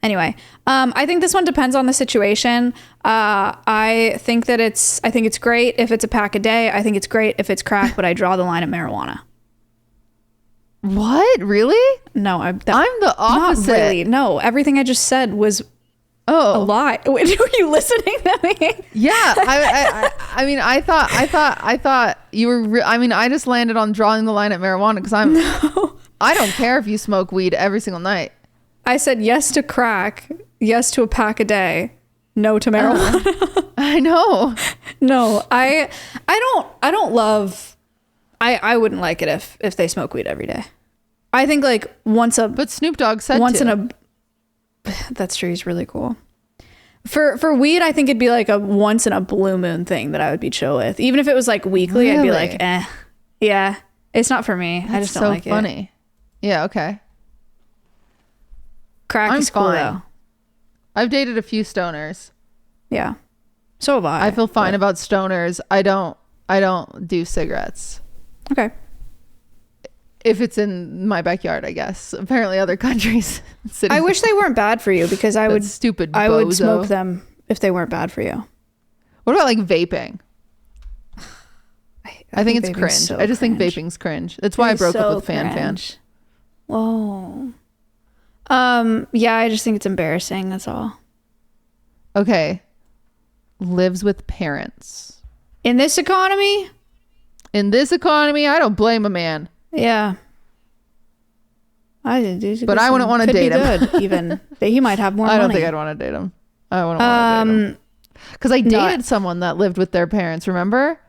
Speaker 1: Anyway, I think this one depends on the situation. I think it's great if it's a pack a day. I think it's great if it's crack, but I draw the line at marijuana.
Speaker 2: What? Really?
Speaker 1: No, I'm
Speaker 2: the opposite.
Speaker 1: Not really. No, everything I just said was
Speaker 2: Oh,
Speaker 1: a lie. Were you listening to me?
Speaker 2: Yeah. I mean, I thought you were, I just landed on drawing the line at marijuana because I don't care if you smoke weed every single night.
Speaker 1: I said yes to crack, yes to a pack a day, no to marijuana.
Speaker 2: I know.
Speaker 1: No, I don't love, I wouldn't like it if they smoke weed every day. I think like
Speaker 2: but Snoop Dogg said
Speaker 1: that's true. He's really cool. For weed, I think it'd be like a once in a blue moon thing that I would be chill with. Even if it was like weekly, I'd be like, yeah, it's not for me. I just don't like it.
Speaker 2: That's so funny. Yeah, okay.
Speaker 1: Crack is cool though.
Speaker 2: I've dated a few stoners.
Speaker 1: Yeah. So have I.
Speaker 2: I feel fine about stoners. I don't do cigarettes.
Speaker 1: Okay.
Speaker 2: If it's in my backyard, I guess. Apparently other countries.
Speaker 1: I wish they weren't bad for you because I would smoke them if they weren't bad for you.
Speaker 2: What about like vaping? I think it's cringe.
Speaker 1: So
Speaker 2: I just think vaping's cringe. That's why I broke up with Fan.
Speaker 1: Whoa. Yeah, I just think it's embarrassing. That's all.
Speaker 2: Okay. Lives with parents.
Speaker 1: In this economy,
Speaker 2: I don't blame a man.
Speaker 1: Yeah.
Speaker 2: But I wouldn't want to date him.
Speaker 1: Even he might have more money.
Speaker 2: I don't think I'd want to date him. I wouldn't want to date him. Because I dated someone that lived with their parents, remember?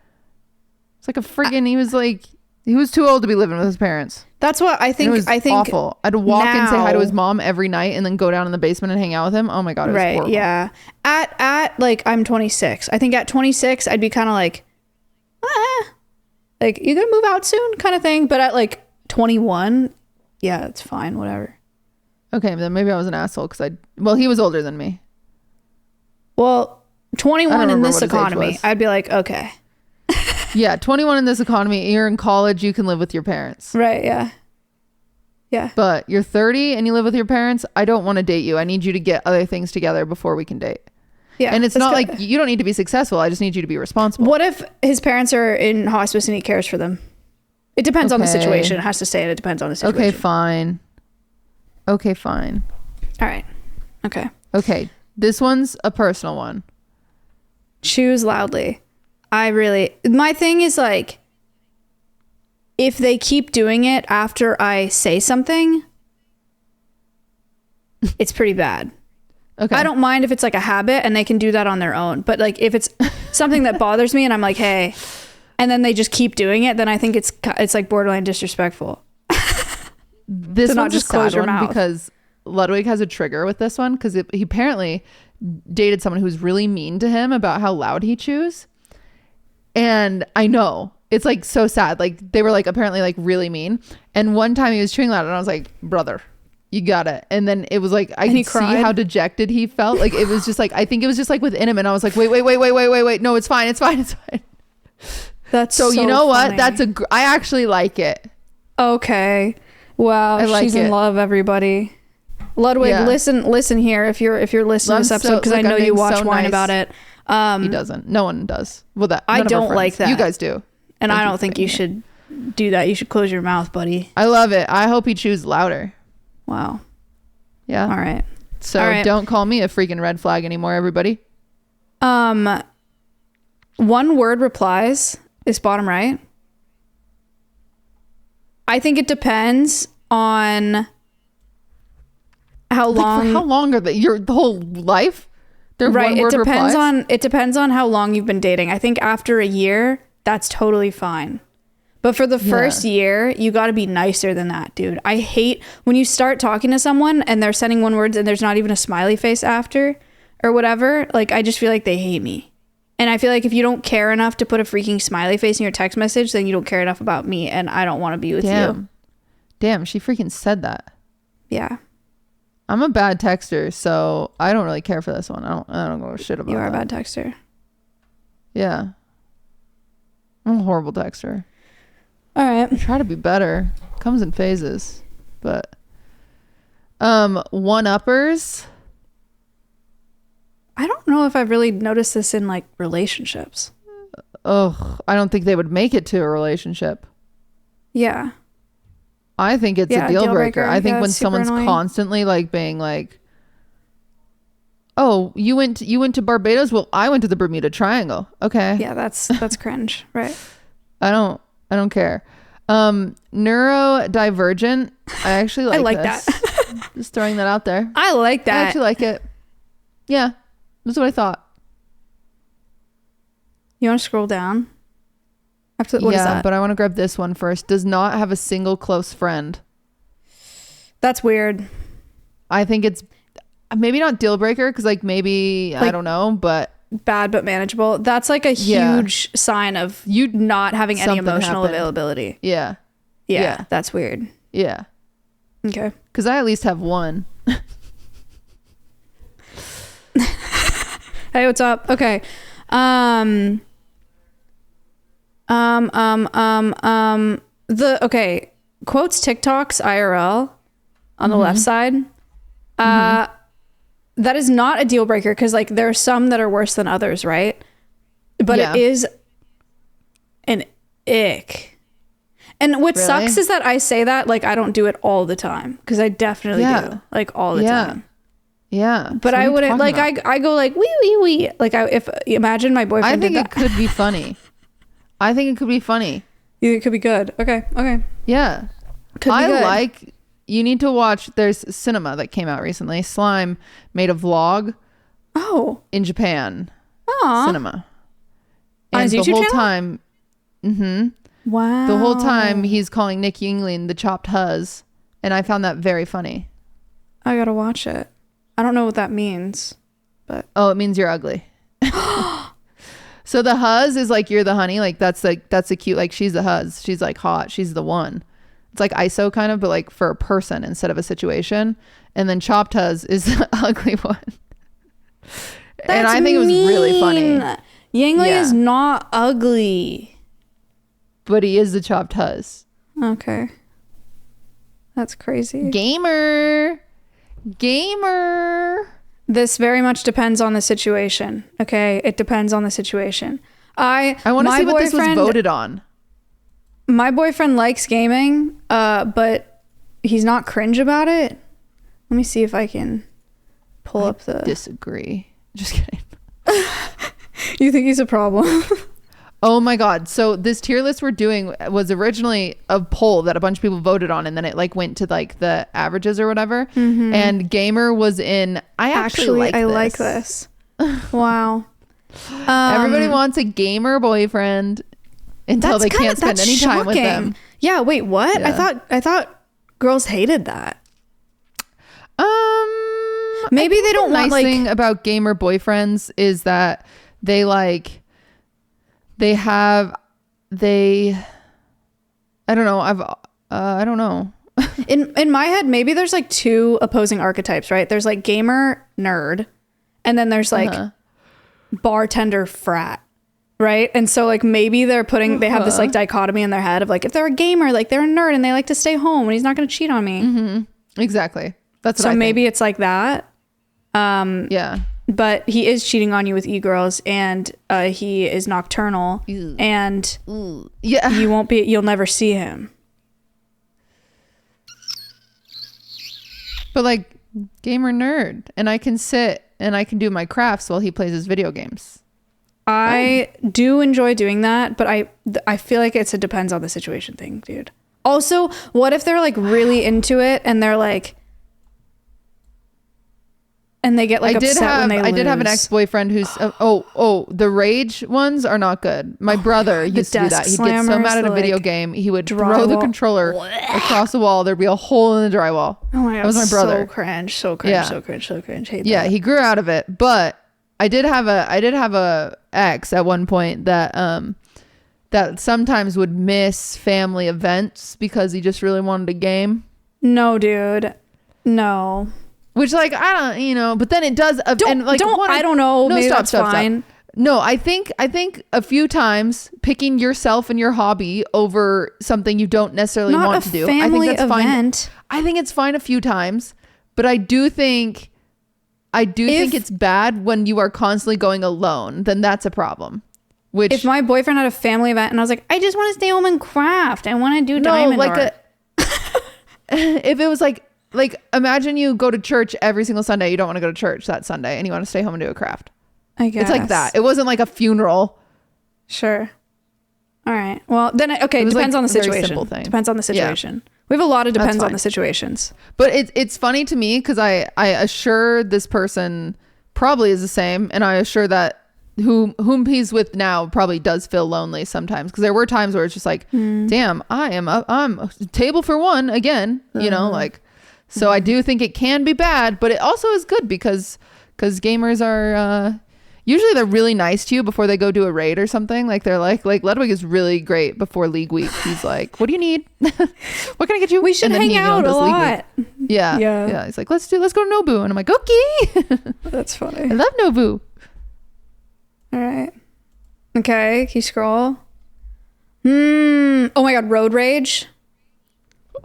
Speaker 2: It's like a friggin' he was too old to be living with his parents.
Speaker 1: That's what I think.
Speaker 2: It was awful. I'd walk and say hi to his mom every night and then go down in the basement and hang out with him. Oh my God, it was horrible.
Speaker 1: Yeah. At like, I'm 26. I think at 26, I'd be kind of like, like, you gonna move out soon kind of thing. But at like 21, yeah, it's fine. Whatever.
Speaker 2: Okay, then maybe I was an asshole because he was older than me.
Speaker 1: Well, 21 in this economy, I'd be like, okay.
Speaker 2: Yeah, 21 in this economy, you're in college, you can live with your parents.
Speaker 1: Right, yeah. Yeah.
Speaker 2: But you're 30 and you live with your parents, I don't want to date you. I need you to get other things together before we can date. Yeah. And it's not like you don't need to be successful. I just need you to be responsible.
Speaker 1: What if his parents are in hospice and he cares for them? It depends on the situation. It has to say it. It depends on the situation.
Speaker 2: Okay, fine. All
Speaker 1: right.
Speaker 2: Okay. This one's a personal one.
Speaker 1: Choose loudly. My thing is like, if they keep doing it after I say something, it's pretty bad. Okay. I don't mind if it's like a habit and they can do that on their own. But like if it's something that bothers me and I'm like, hey, and then they just keep doing it, then I think it's like borderline disrespectful.
Speaker 2: This one's not just close your mouth, because Ludwig has a trigger with this one because he apparently dated someone who's really mean to him about how loud he chews. And I know it's like so sad. Like they were like apparently like really mean. And one time he was chewing loud and I was like, brother, you got it. And then it was like, I could see how dejected he felt. Like it was just like, I think it was just like within him. And I was like, wait. No, it's fine.
Speaker 1: That's
Speaker 2: so you know funny. What? I actually like it.
Speaker 1: Okay. Wow. She's in love, everybody. Ludwig, listen here. If you're listening to this episode, because I know you watch Wine About It.
Speaker 2: He doesn't. No one does. Well,
Speaker 1: I don't like that.
Speaker 2: You guys do.
Speaker 1: And I don't think you should do that. You should close your mouth, buddy.
Speaker 2: I love it. I hope he chews louder.
Speaker 1: Wow.
Speaker 2: Yeah.
Speaker 1: All right.
Speaker 2: So don't call me a freaking red flag anymore, everybody.
Speaker 1: One word replies is bottom right. I think it depends on how long.
Speaker 2: For how long are they? The whole life? They're
Speaker 1: right. It depends on how long you've been dating. I think after a year, that's totally fine. But for the first year, you got to be nicer than that, dude. I hate when you start talking to someone and they're sending one word and there's not even a smiley face after or whatever. Like, I just feel like they hate me. And I feel like if you don't care enough to put a freaking smiley face in your text message, then you don't care enough about me and I don't want to be with you.
Speaker 2: Damn, she freaking said that.
Speaker 1: Yeah.
Speaker 2: I'm a bad texter, so I don't really care for this one. I don't go shit about it.
Speaker 1: You are a bad texter.
Speaker 2: Yeah. I'm a horrible texter.
Speaker 1: All right.
Speaker 2: I try to be better. Comes in phases. But one-uppers.
Speaker 1: I don't know if I've really noticed this in like relationships.
Speaker 2: Ugh, I don't think they would make it to a relationship.
Speaker 1: Yeah.
Speaker 2: I think it's a deal breaker. I think when someone's
Speaker 1: annoying.
Speaker 2: Constantly like being like, oh, oh, you went to Barbados? Well, I went to the Bermuda Triangle. Okay.
Speaker 1: Yeah, that's cringe, right?
Speaker 2: I don't care. Neurodivergent. I actually like
Speaker 1: I like
Speaker 2: this.
Speaker 1: that.
Speaker 2: Just throwing that out there.
Speaker 1: I like that.
Speaker 2: I actually like it. Yeah. That's what I thought.
Speaker 1: You want to scroll down? What is that?
Speaker 2: But I want to grab this one first. Does not have a single close friend.
Speaker 1: That's weird.
Speaker 2: I think it's maybe not deal breaker because like maybe I don't know, but
Speaker 1: bad but manageable. That's like a huge sign of you not having any emotional availability.
Speaker 2: Yeah,
Speaker 1: that's weird.
Speaker 2: Yeah.
Speaker 1: Okay.
Speaker 2: Because I at least have one.
Speaker 1: Hey, what's up? Okay. Quotes TikToks IRL on the left side. That is not a deal breaker because like there are some that are worse than others, right? But it is an ick. And what sucks is that I say that like I don't do it all the time because I definitely do like all the time.
Speaker 2: Yeah.
Speaker 1: But I wouldn't like I go like wee. Like if imagine my boyfriend.
Speaker 2: I think
Speaker 1: did
Speaker 2: it could be funny. I think it could be funny.
Speaker 1: You think it could be good? Okay.
Speaker 2: Yeah.
Speaker 1: Could be good.
Speaker 2: Like you need to watch. There's Cinema that came out recently. Slime made a vlog.
Speaker 1: Oh.
Speaker 2: In Japan.
Speaker 1: Aww.
Speaker 2: Cinema.
Speaker 1: On his YouTube channel?
Speaker 2: Time.
Speaker 1: Wow.
Speaker 2: The whole time he's calling Nick Yingling the chopped huzz, and I found that very funny.
Speaker 1: I gotta watch it. I don't know what that means, but
Speaker 2: it means you're ugly. So the huzz is like you're the honey, like that's a cute, like she's the huzz, she's like hot, she's the one. It's like ISO kind of, but like for a person instead of a situation. And then chopped huzz is the ugly one. And I think it was really funny.
Speaker 1: Yingling is not ugly,
Speaker 2: but he is the chopped huzz.
Speaker 1: Okay, that's crazy.
Speaker 2: Gamer.
Speaker 1: This very much depends on the situation. Okay, it depends on the situation. I
Speaker 2: want to see what this was voted on.
Speaker 1: My boyfriend likes gaming, but he's not cringe about it. Let me see if I can pull up the.
Speaker 2: Disagree. Just kidding.
Speaker 1: You think he's a problem?
Speaker 2: Oh my God. So this tier list we're doing was originally a poll that a bunch of people voted on, and then it like went to like the averages or whatever. And gamer was in. I like this. Wow. Everybody wants a gamer boyfriend until they can't spend any time with them.
Speaker 1: Yeah. Wait, what? Yeah. I thought girls hated that. Maybe they don't want
Speaker 2: nice thing about gamer boyfriends is that they like. I don't know. I don't know.
Speaker 1: In my head, maybe there's like two opposing archetypes, right? There's like gamer nerd, and then there's like bartender frat, right? And so like maybe they have this like dichotomy in their head of like if they're a gamer, like they're a nerd and they like to stay home and he's not going to cheat on me.
Speaker 2: Exactly. That's what I think.
Speaker 1: Maybe it's like that.
Speaker 2: Yeah.
Speaker 1: But he is cheating on you with e-girls, and he is nocturnal. Ew. And you'll never see him.
Speaker 2: But like gamer nerd, and I can sit and I can do my crafts while he plays his video games.
Speaker 1: I do enjoy doing that, but I feel like it depends on the situation thing, dude. Also, what if they're like really into it and they're like, and they get like upset when they lose.
Speaker 2: I did have an ex-boyfriend who's the rage ones are not good. My brother used to do that. He'd get so mad at a video game, he would throw the controller across the wall. There'd be a hole in the drywall.
Speaker 1: Oh my God,
Speaker 2: that was my brother.
Speaker 1: So cringe. Hate that.
Speaker 2: He grew out of it, but I did have a ex at one point that that sometimes would miss family events because he just really wanted a game.
Speaker 1: No, dude. No.
Speaker 2: Which like I don't, but then it does. I don't
Speaker 1: know. Maybe that's fine.
Speaker 2: No, I think a few times picking yourself and your hobby over something you don't necessarily want to do. I think that's fine. I think it's fine a few times, but I do think it's bad when you are constantly going alone. Then that's a problem. Which
Speaker 1: if my boyfriend had a family event and I was like, I just want to stay home and craft. I want to do diamond art.
Speaker 2: If it was like. like, imagine you go to church every single Sunday. You don't want to go to church that Sunday and you want to stay home and do a craft.
Speaker 1: I guess.
Speaker 2: It's like that. It wasn't like a funeral.
Speaker 1: Sure. All right. Well, then, okay, it depends
Speaker 2: like
Speaker 1: on the
Speaker 2: a very
Speaker 1: situation.
Speaker 2: simple thing.
Speaker 1: Depends on the situation. Yeah. We have a lot of depends on the situations.
Speaker 2: But it's funny to me because I assure this person probably is the same. And I assure that whom he's with now probably does feel lonely sometimes, because there were times where it's just like, damn, I'm a table for one again, you know, like, so I do think it can be bad, but it also is good because gamers are usually they're really nice to you before they go do a raid or something. Like they're like Ludwig is really great before League Week. He's like, what do you need? What can I get you?
Speaker 1: We should hang out a lot.
Speaker 2: Yeah. He's like, let's go to Nobu. And I'm like, okay.
Speaker 1: That's funny.
Speaker 2: I love Nobu.
Speaker 1: All right. Okay. Can you scroll? Oh my God. Road rage.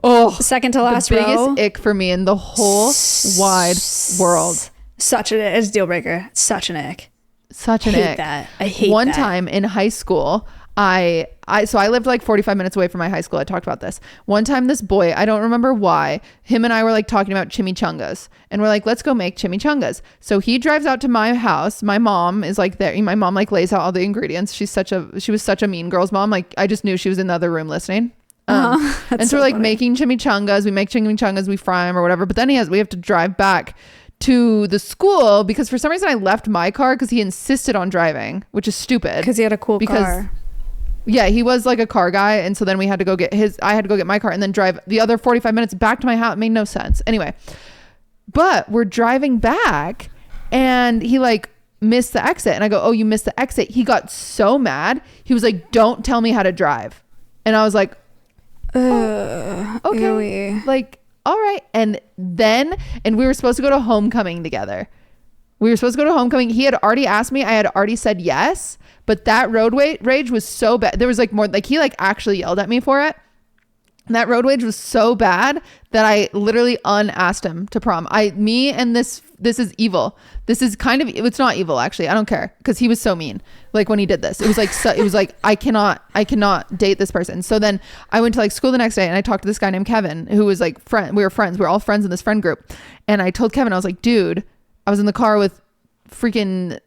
Speaker 2: Oh,
Speaker 1: second to last row.
Speaker 2: The biggest ick for me in the whole wide world.
Speaker 1: Such it's a deal breaker. Such an ick.
Speaker 2: Such an ick.
Speaker 1: I hate that.
Speaker 2: One time in high school, I lived like 45 minutes away from my high school. I talked about this. One time this boy, I don't remember why, him and I were like talking about chimichangas, and we're like, let's go make chimichangas. So he drives out to my house. My mom is like there. My mom like lays out all the ingredients. She was such a mean girl's mom. Like I just knew she was in the other room listening. And so we're like making chimichangas. We make chimichangas, we fry them or whatever. But then we have to drive back to the school because for some reason I left my car because he insisted on driving, which is stupid.
Speaker 1: Because he had a cool car.
Speaker 2: Yeah, he was like a car guy, and so then I had to go get my car and then drive the other 45 minutes back to my house. It made no sense. Anyway, but we're driving back and he like missed the exit, and I go, oh, you missed the exit. He got so mad. He was like, don't tell me how to drive. And I was like, okay,
Speaker 1: ewy.
Speaker 2: like, all right. And we were supposed to go to homecoming together. He had already asked me. I had already said yes, but that road rage was so bad. There was like more, like he like actually yelled at me for it. And that road rage was so bad that I literally unasked him to prom. This is evil. This is kind of, it's not evil actually. I don't care, because he was so mean. Like when he did this, it was like, I cannot date this person. So then I went to like school the next day and I talked to this guy named Kevin, who was like we were friends. We were all friends in this friend group. And I told Kevin, I was like, dude, I was in the car with freaking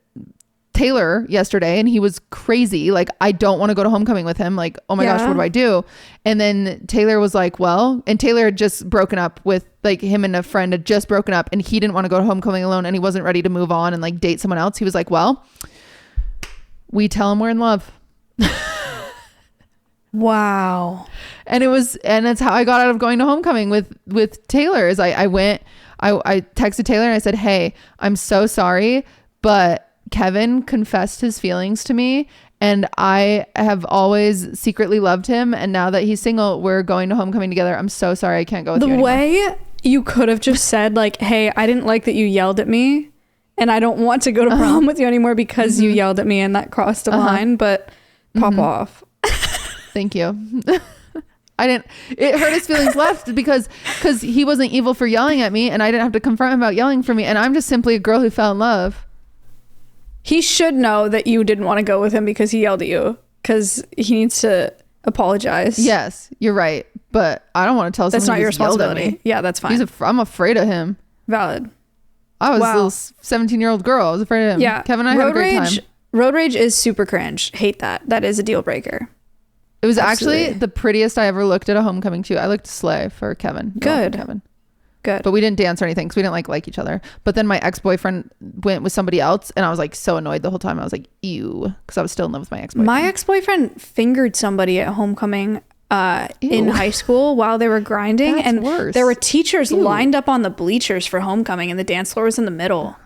Speaker 2: Taylor yesterday and he was crazy. Like, I don't want to go to homecoming with him. Like, oh my gosh, what do I do? And then Taylor was like, well, and Taylor had just broken up with, like, him and a friend had just broken up, and he didn't want to go to homecoming alone, and he wasn't ready to move on and like date someone else. He was like, well, we tell him we're in love.
Speaker 1: Wow.
Speaker 2: And that's how I got out of going to homecoming with Taylor. Is I texted Taylor and I said, hey, I'm so sorry, but Kevin confessed his feelings to me and I have always secretly loved him, and now that he's single, we're going to homecoming together. I'm so sorry I can't go with you anymore.
Speaker 1: The way you could have just said like, hey, I didn't like that you yelled at me and I don't want to go to prom with you anymore because you yelled at me and that crossed a line, but pop off.
Speaker 2: Thank you. It hurt his feelings less because he wasn't evil for yelling at me and I didn't have to confront him about yelling for me, and I'm just simply a girl who fell in love.
Speaker 1: He should know that you didn't want to go with him because he yelled at you, because he needs to apologize.
Speaker 2: Yes, you're right, but I don't want to tell someone.
Speaker 1: That's not your responsibility. Yeah, that's fine.
Speaker 2: I'm afraid of him.
Speaker 1: Valid.
Speaker 2: I was a little 17-year-old girl. I was afraid of him.
Speaker 1: Yeah.
Speaker 2: Kevin and I had a great time.
Speaker 1: Road rage is super cringe. Hate that. That is a deal breaker.
Speaker 2: It was actually the prettiest I ever looked at a homecoming too. I looked slay for Kevin.
Speaker 1: Good.
Speaker 2: Kevin.
Speaker 1: Good.
Speaker 2: But we didn't dance or anything because we didn't like each other. But then my ex-boyfriend went with somebody else and I was like so annoyed the whole time. I was like, ew, because I was still in love with my ex-boyfriend.
Speaker 1: My ex-boyfriend fingered somebody at homecoming in high school while they were grinding.
Speaker 2: That's
Speaker 1: and
Speaker 2: worse.
Speaker 1: There were teachers lined up on the bleachers for homecoming and the dance floor was in the middle.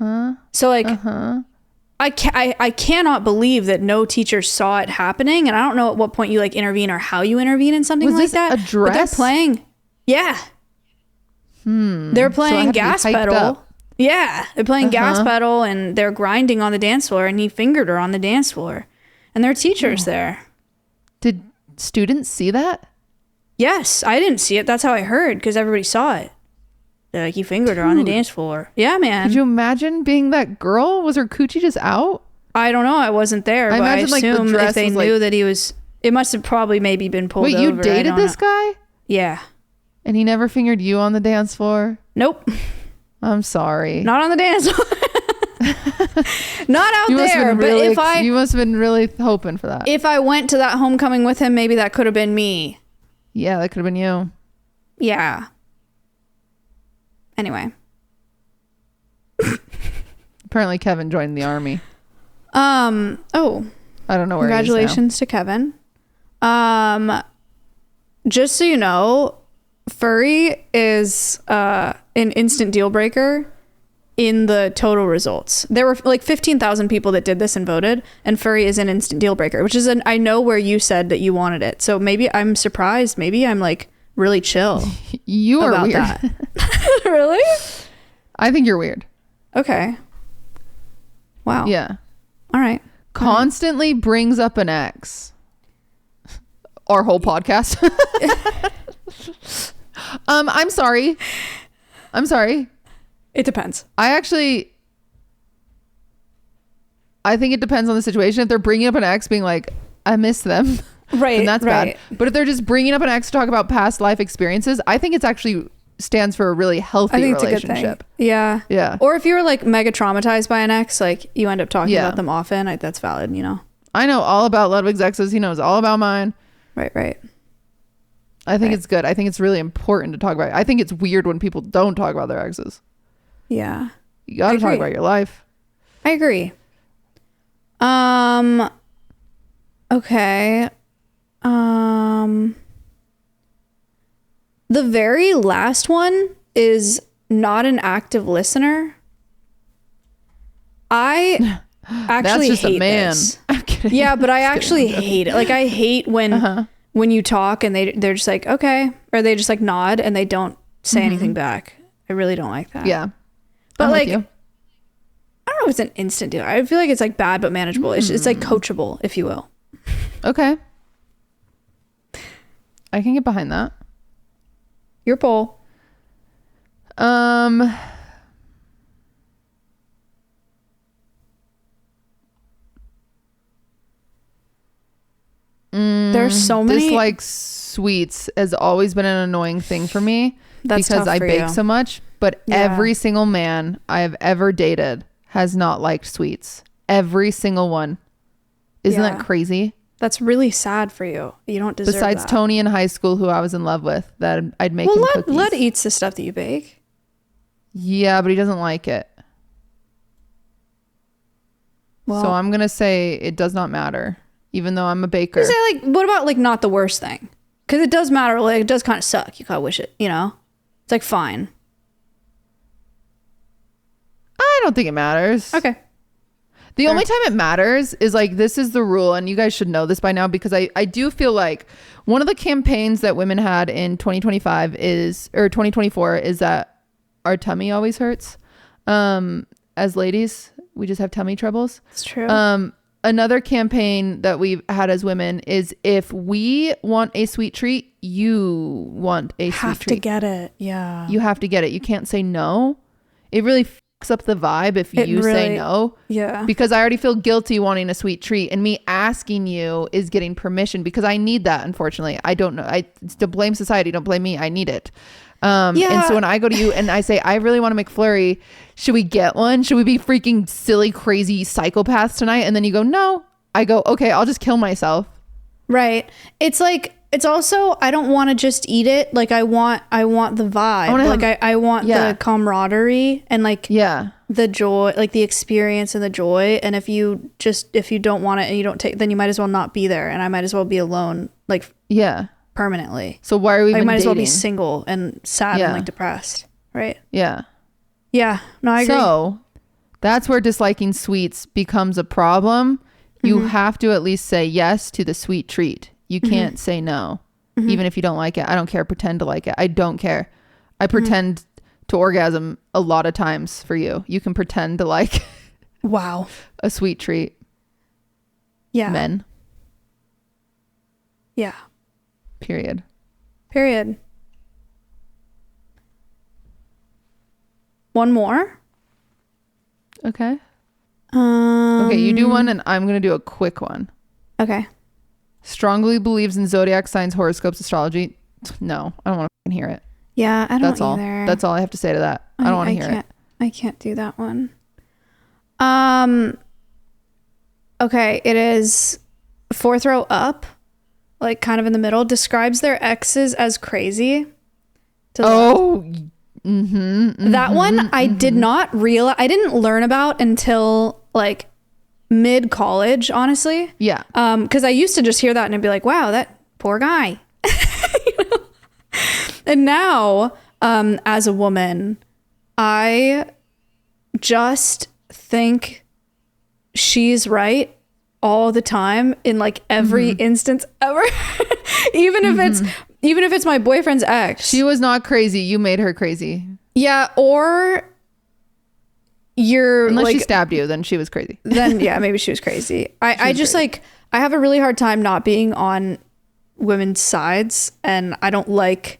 Speaker 1: So like, I cannot believe that no teacher saw it happening. And I don't know at what point you like intervene or how you intervene in something like that.
Speaker 2: Was this a dress?
Speaker 1: But they're playing. Yeah. They're playing gas pedal. Yeah. They're playing gas pedal and they're grinding on the dance floor, and he fingered her on the dance floor. And there are teachers there.
Speaker 2: Did students see that?
Speaker 1: Yes. I didn't see it. That's how I heard, because everybody saw it. Like, he fingered her on the dance floor. Yeah, man.
Speaker 2: Could you imagine being that girl? Was her coochie just out?
Speaker 1: I don't know. I wasn't there.
Speaker 2: I imagine
Speaker 1: like the dress if they knew that he was, it must have probably maybe been pulled over.
Speaker 2: Wait, you dated this guy?
Speaker 1: Yeah.
Speaker 2: And he never fingered you on the dance floor?
Speaker 1: Nope.
Speaker 2: I'm sorry.
Speaker 1: Not on the dance floor. Not out there. But
Speaker 2: really, you must have been really hoping for that.
Speaker 1: If I went to that homecoming with him, maybe that could have been me.
Speaker 2: Yeah, that could have been you.
Speaker 1: Yeah. Anyway.
Speaker 2: Apparently Kevin joined the army.
Speaker 1: Oh.
Speaker 2: I don't know where
Speaker 1: Congratulations to Kevin. Just so you know, furry is an instant deal breaker in the total results. There were like 15,000 people that did this and voted, and furry is an instant deal breaker, which is I know where you said that you wanted it. So maybe I'm surprised. Maybe I'm like really chill.
Speaker 2: You are weird. That.
Speaker 1: Really?
Speaker 2: I think you're weird.
Speaker 1: Okay. Wow.
Speaker 2: Yeah.
Speaker 1: All right.
Speaker 2: Constantly brings up an ex. Our whole podcast. I'm sorry.
Speaker 1: It depends.
Speaker 2: I think it depends on the situation. If they're bringing up an ex being like, I miss them.
Speaker 1: Right.
Speaker 2: And that's bad. But if they're just bringing up an ex to talk about past life experiences, I think it's actually stands for a really healthy relationship.
Speaker 1: Yeah.
Speaker 2: Yeah.
Speaker 1: Or if you were like mega traumatized by an ex, like you end up talking about them often, that's valid, you know?
Speaker 2: I know all about Ludwig's exes. He knows all about mine.
Speaker 1: Right.
Speaker 2: I think it's good. I think it's really important to talk about it. I think it's weird when people don't talk about their exes.
Speaker 1: Yeah.
Speaker 2: You got to talk about your life.
Speaker 1: I agree. Okay. The very last one is not an active listener. I actually
Speaker 2: That's just
Speaker 1: hate
Speaker 2: a man.
Speaker 1: this.
Speaker 2: I'm kidding.
Speaker 1: Yeah, but I actually hate it. Like I hate when you talk and they're just like, okay, or they just like nod and they don't say anything back. I really don't like that.
Speaker 2: Yeah.
Speaker 1: But
Speaker 2: I'm
Speaker 1: like,
Speaker 2: with you.
Speaker 1: I don't know if it's an instant deal. I feel like it's like bad but manageable. It's like coachable, if you will.
Speaker 2: Okay. I can get behind that.
Speaker 1: Your poll. There's so many.
Speaker 2: Dislike sweets has always been an annoying thing for me.
Speaker 1: That's
Speaker 2: because
Speaker 1: tough
Speaker 2: I
Speaker 1: for
Speaker 2: bake
Speaker 1: you.
Speaker 2: so much. But every single man I have ever dated has not liked sweets. Every single one. Isn't that crazy?
Speaker 1: That's really sad for you. You don't deserve
Speaker 2: Besides
Speaker 1: that.
Speaker 2: Tony in high school, who I was in love with, that I'd make him cookies.
Speaker 1: Lud eats the stuff that you bake.
Speaker 2: Yeah, but he doesn't like it.
Speaker 1: Well,
Speaker 2: So I'm going to say it does not matter, even though I'm a baker.
Speaker 1: you say like, what about like not the worst thing? Because it does matter. Like it does kind of suck. You kind of wish it, you know? It's like fine.
Speaker 2: I don't think it matters.
Speaker 1: Okay.
Speaker 2: The only time it matters is like, this is the rule, and you guys should know this by now, because I do feel like one of the campaigns that women had in 2024 is that our tummy always hurts. As ladies, we just have tummy troubles.
Speaker 1: It's true.
Speaker 2: Another campaign that we've had as women is, if we want a sweet treat, you want a sweet treat.
Speaker 1: Have to get it. Yeah.
Speaker 2: You have to get it. You can't say no. It really fucks up the vibe if you say no.
Speaker 1: Yeah.
Speaker 2: Because I already feel guilty wanting a sweet treat, and me asking you is getting permission, because I need that. Unfortunately, I don't know. It's to blame society. Don't blame me. I need it. And so when I go to you and I say, I really want to make McFlurry, should we get one? Should we be freaking silly, crazy psychopaths tonight? And then you go, no. I go, okay, I'll just kill myself.
Speaker 1: Right. It's like, it's also, I don't want to just eat it. Like I want the vibe. I want the camaraderie and like the joy, like the experience and the joy. And if you don't want it and you don't take, then you might as well not be there. And I might as well be alone, like permanently.
Speaker 2: So why are we?
Speaker 1: I might
Speaker 2: dating?
Speaker 1: as well be single and sad and like depressed. Right.
Speaker 2: Yeah.
Speaker 1: Yeah. No, I agree.
Speaker 2: So that's where disliking sweets becomes a problem. You have to at least say yes to the sweet treat. You can't say no, even if you don't like it. I don't care. Pretend to like it. I don't care. I pretend to orgasm a lot of times for you. You can pretend to like a sweet treat.
Speaker 1: Yeah.
Speaker 2: Men.
Speaker 1: Yeah.
Speaker 2: Period.
Speaker 1: One more.
Speaker 2: Okay. Okay, you do one and I'm going to do a quick one.
Speaker 1: Okay.
Speaker 2: Strongly believes in zodiac signs, horoscopes, astrology. No, I don't want to hear it.
Speaker 1: Yeah, I don't
Speaker 2: That's all.
Speaker 1: either.
Speaker 2: That's all I have to say to that. I don't want to hear it.
Speaker 1: I can't do that one. Okay, it is fourth row up, like kind of in the middle. Describes their exes as crazy. That one I did not realize. I didn't learn about until like mid college, honestly.
Speaker 2: Yeah.
Speaker 1: Because I used to just hear that and I'd be like, wow, that poor guy. You know? And now, as a woman, I just think she's right all the time in like every instance ever. even if it's my boyfriend's ex.
Speaker 2: She was not crazy. You made her crazy.
Speaker 1: Yeah, or
Speaker 2: unless she stabbed you, then she was crazy.
Speaker 1: Then yeah, maybe she was crazy. I just crazy. Like I have a really hard time not being on women's sides, and I don't like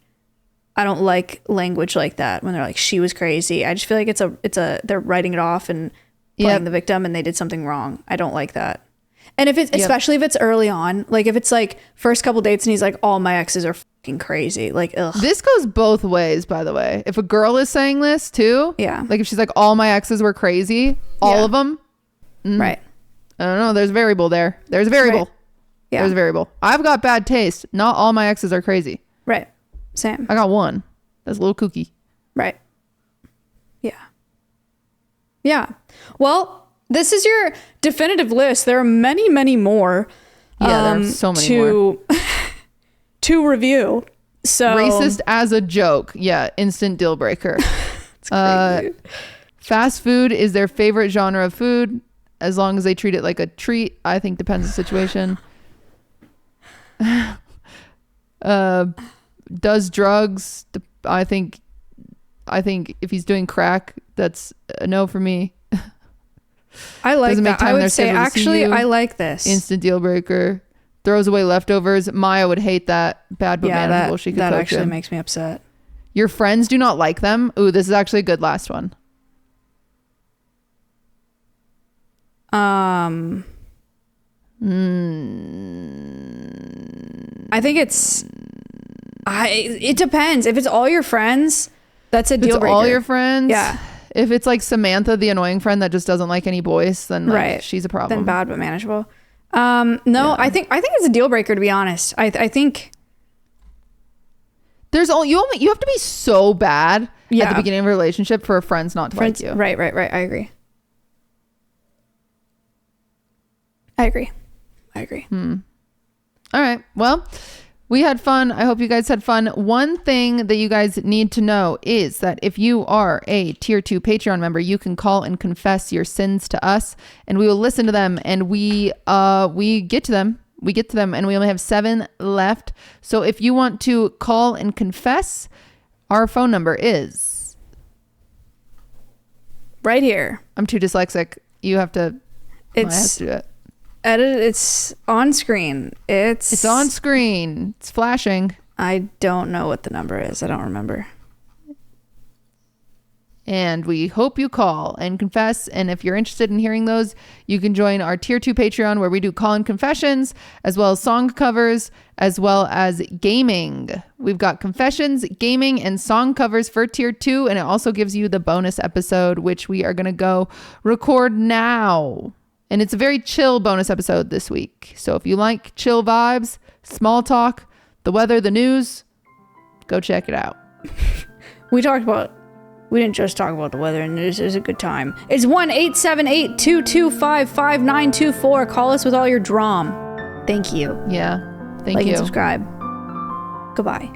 Speaker 1: language like that when they're like she was crazy. I just feel like it's a they're writing it off and playing the victim and they did something wrong. I don't like that. And if it's especially if it's early on, like if it's like first couple dates and he's like all my exes are fucking crazy, like ugh.
Speaker 2: This goes both ways, by the way. If a girl is saying this too, like if she's like all my exes were crazy, all of them,
Speaker 1: right?
Speaker 2: I don't know. There's a variable there. There's a variable.
Speaker 1: Right. Yeah.
Speaker 2: There's a variable. I've got bad taste. Not all my exes are crazy.
Speaker 1: Right. Same.
Speaker 2: I got one. That's a little kooky.
Speaker 1: Right. Yeah. Yeah. Well, this is your definitive list. There are many, many more.
Speaker 2: Yeah, there are so many more.
Speaker 1: To review. So
Speaker 2: racist as a joke. Yeah. Instant deal breaker.
Speaker 1: It's crazy.
Speaker 2: Fast food is their favorite genre of food. As long as they treat it like a treat, I think depends on the situation. Does drugs. I think if he's doing crack, that's a no for me.
Speaker 1: I like that. I would say actually I like this.
Speaker 2: Instant deal breaker. Throws away leftovers. Maya would hate that. Bad but manageable. She could
Speaker 1: that
Speaker 2: coach
Speaker 1: actually
Speaker 2: him.
Speaker 1: Makes me upset.
Speaker 2: Your friends do not like them. Ooh, this is actually a good last one.
Speaker 1: I think it depends. If it's all your friends, that's a deal breaker.
Speaker 2: All your friends?
Speaker 1: Yeah.
Speaker 2: If it's like Samantha, the annoying friend that just doesn't like any boys, then like, she's a problem.
Speaker 1: Then bad but manageable. I think it's a deal breaker, to be honest. I think
Speaker 2: there's you have to be so bad at the beginning of a relationship for a friends not to like you.
Speaker 1: Right. I agree.
Speaker 2: All right. Well, we had fun. I hope you guys had fun. One thing that you guys need to know is that if you are a tier 2 Patreon member, you can call and confess your sins to us and we will listen to them and we get to them. We get to them and we only have 7 left. So if you want to call and confess, our phone number is
Speaker 1: right here.
Speaker 2: I'm too dyslexic. You have to
Speaker 1: It's
Speaker 2: do it.
Speaker 1: Edit. It's on screen. It's
Speaker 2: on screen. It's flashing.
Speaker 1: I don't know what the number is. I don't remember.
Speaker 2: And we hope you call and confess. And if you're interested in hearing those, you can join our tier 2 Patreon where we do call and confessions, as well as song covers, as well as gaming. We've got confessions, gaming, and song covers for tier 2. And it also gives you the bonus episode, which we are going to go record now. And it's a very chill bonus episode this week. So if you like chill vibes, small talk, the weather, the news, go check it out.
Speaker 1: We didn't just talk about the weather and news. It was a good time. It's 1-878-225-5924. Call us with all your drum. Thank you.
Speaker 2: Yeah. Thank you.
Speaker 1: Like and subscribe. Goodbye.